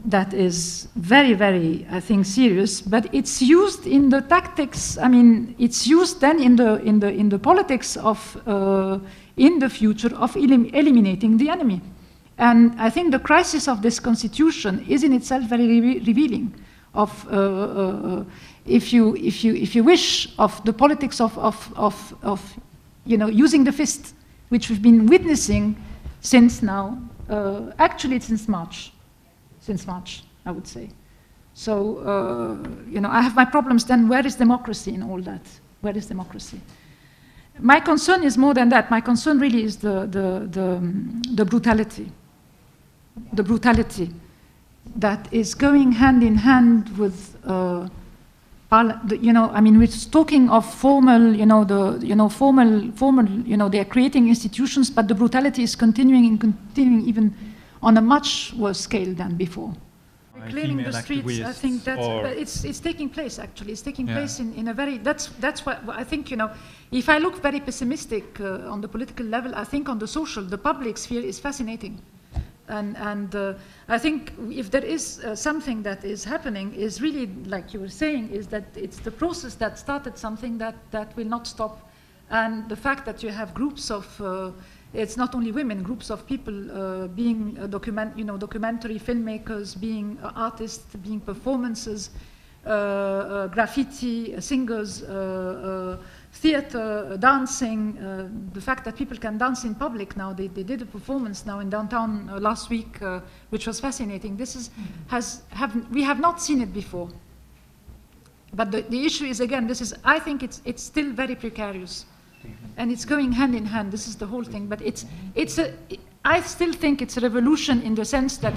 That is very, very, I think, serious. But it's used in the tactics. I mean, it's used then in the politics of in the future of eliminating the enemy. And I think the crisis of this constitution is in itself very revealing of, if you wish, of the politics of you know, using the fist, which we've been witnessing since now, actually since March, I would say. So, you know, I have my problems then. Where is democracy in all that? Where is democracy? My concern is more than that. My concern really is the brutality. The brutality. that is going hand in hand with, I mean, we're talking of formal, they're creating institutions, but the brutality is continuing even on a much worse scale than before. Reclaiming the streets, I think that's it's taking place. Actually, it's taking place in a very. That's what I think. If I look very pessimistic on the political level, I think on the social, the public sphere is fascinating, and I think if there is something that is happening, is really like you were saying, is that it's the process that started something that will not stop, and the fact that you have groups of. It's not only women, groups of people being documentary filmmakers, being artists, being performances, graffiti, singers, theater, dancing. The fact that people can dance in public now. They did a performance now in downtown last week, which was fascinating. We have not seen it before. But the issue is, again, I think it's still very precarious. And it's going hand in hand. This is the whole thing. But I still think it's a revolution in the sense that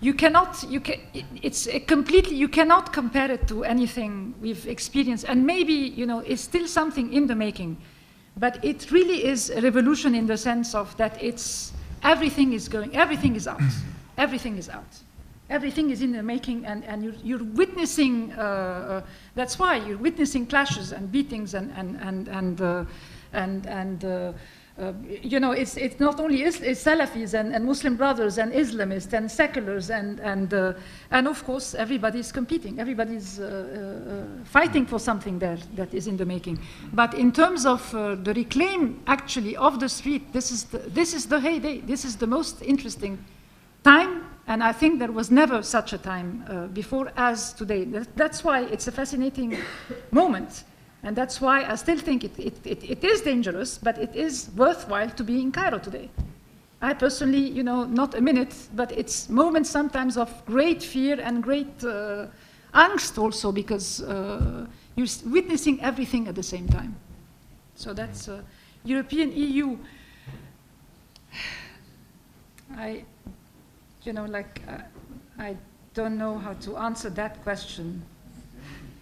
you cannot compare it to anything we've experienced. And maybe, it's still something in the making. But it really is a revolution in the sense of that everything is out. Everything is out. Everything is in the making, and you're witnessing. That's why you're witnessing clashes and beatings and it's not only it's Salafis and Muslim Brothers and Islamists and seculars and of course everybody's competing. Everybody's fighting for something there that is in the making. But in terms of the reclaim actually of the street, this is the heyday. This is the most interesting time. And I think there was never such a time before as today. That's why it's a fascinating moment. And that's why I still think it is dangerous, but it is worthwhile to be in Cairo today. I personally, not a minute, but it's moments sometimes of great fear and great angst also, because you're witnessing everything at the same time. So that's European EU. I don't know how to answer that question.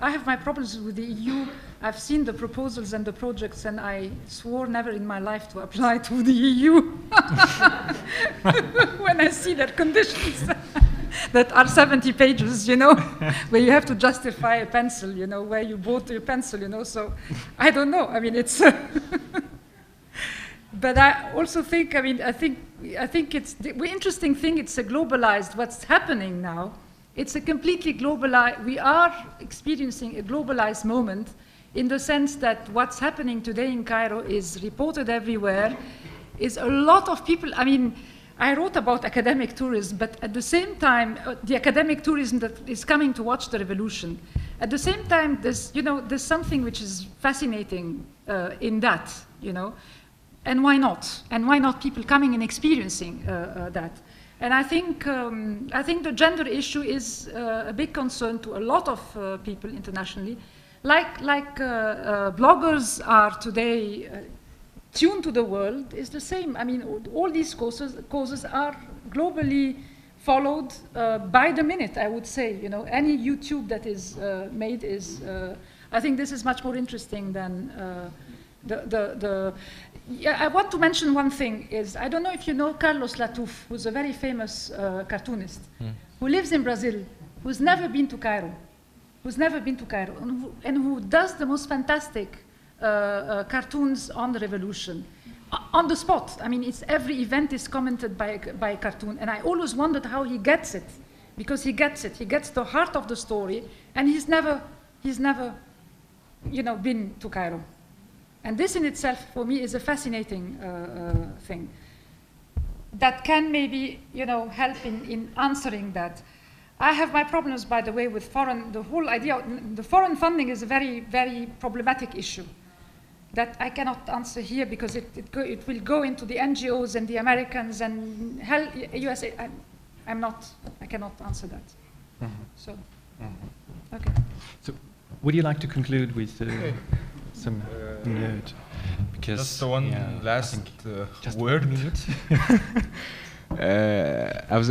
I have my problems with the EU. I've seen the proposals and the projects, and I swore never in my life to apply to the EU when I see their conditions that are 70 pages, where you have to justify a pencil, where you bought your pencil, so I don't know. I mean, it's... But I also think, I think it's the interesting thing, it's a globalized, what's happening now, it's a completely globalized, we are experiencing a globalized moment in the sense that what's happening today in Cairo is reported everywhere, is a lot of people, I wrote about academic tourism, but at the same time, the academic tourism that is coming to watch the revolution, at the same time, there's something which is fascinating in that, And why not? And why not people coming and experiencing that? And I think the gender issue is a big concern to a lot of people internationally. Like bloggers are today tuned to the world is the same. All these causes are globally followed by the minute, I would say. Any YouTube that is made is, I think this is much more interesting than I want to mention one thing is, I don't know if you know Carlos Latouf, who's a very famous cartoonist, who lives in Brazil, who's never been to Cairo, and who does the most fantastic cartoons on the revolution, on the spot. It's every event is commented by a cartoon, and I always wondered how he gets it, because he gets it. He gets the heart of the story, and he's never been to Cairo. And this in itself, for me, is a fascinating thing that can maybe, help in answering that. I have my problems, by the way, with the whole idea, the foreign funding is a very, very problematic issue that I cannot answer here because it will go into the NGOs and the Americans and USA. I cannot answer that. So, okay. So, would you like to conclude with some note? Because just one last word. As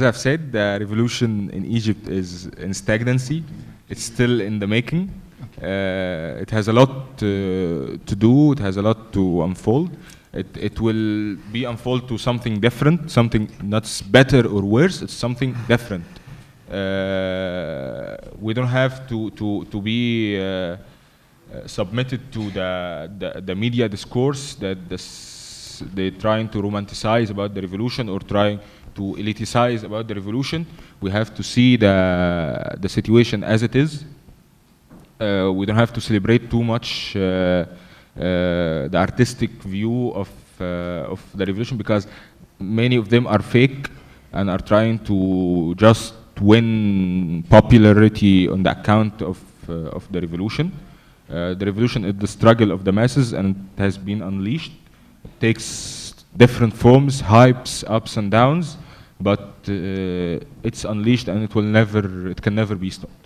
I've said, the revolution in Egypt is in stagnancy. It's still in the making. It has a lot to do. It has a lot to unfold. It will be unfold to something different, something not better or worse. It's something different. We don't have to be submitted to the media discourse that they're trying to romanticize about the revolution or trying to eliticize about the revolution. We have to see the situation as it is. We don't have to celebrate too much the artistic view of the revolution, because many of them are fake and are trying to just win popularity on the account of the revolution. The revolution is the struggle of the masses, and it has been unleashed. It takes different forms, hypes, ups and downs, but it's unleashed, and it can never be stopped.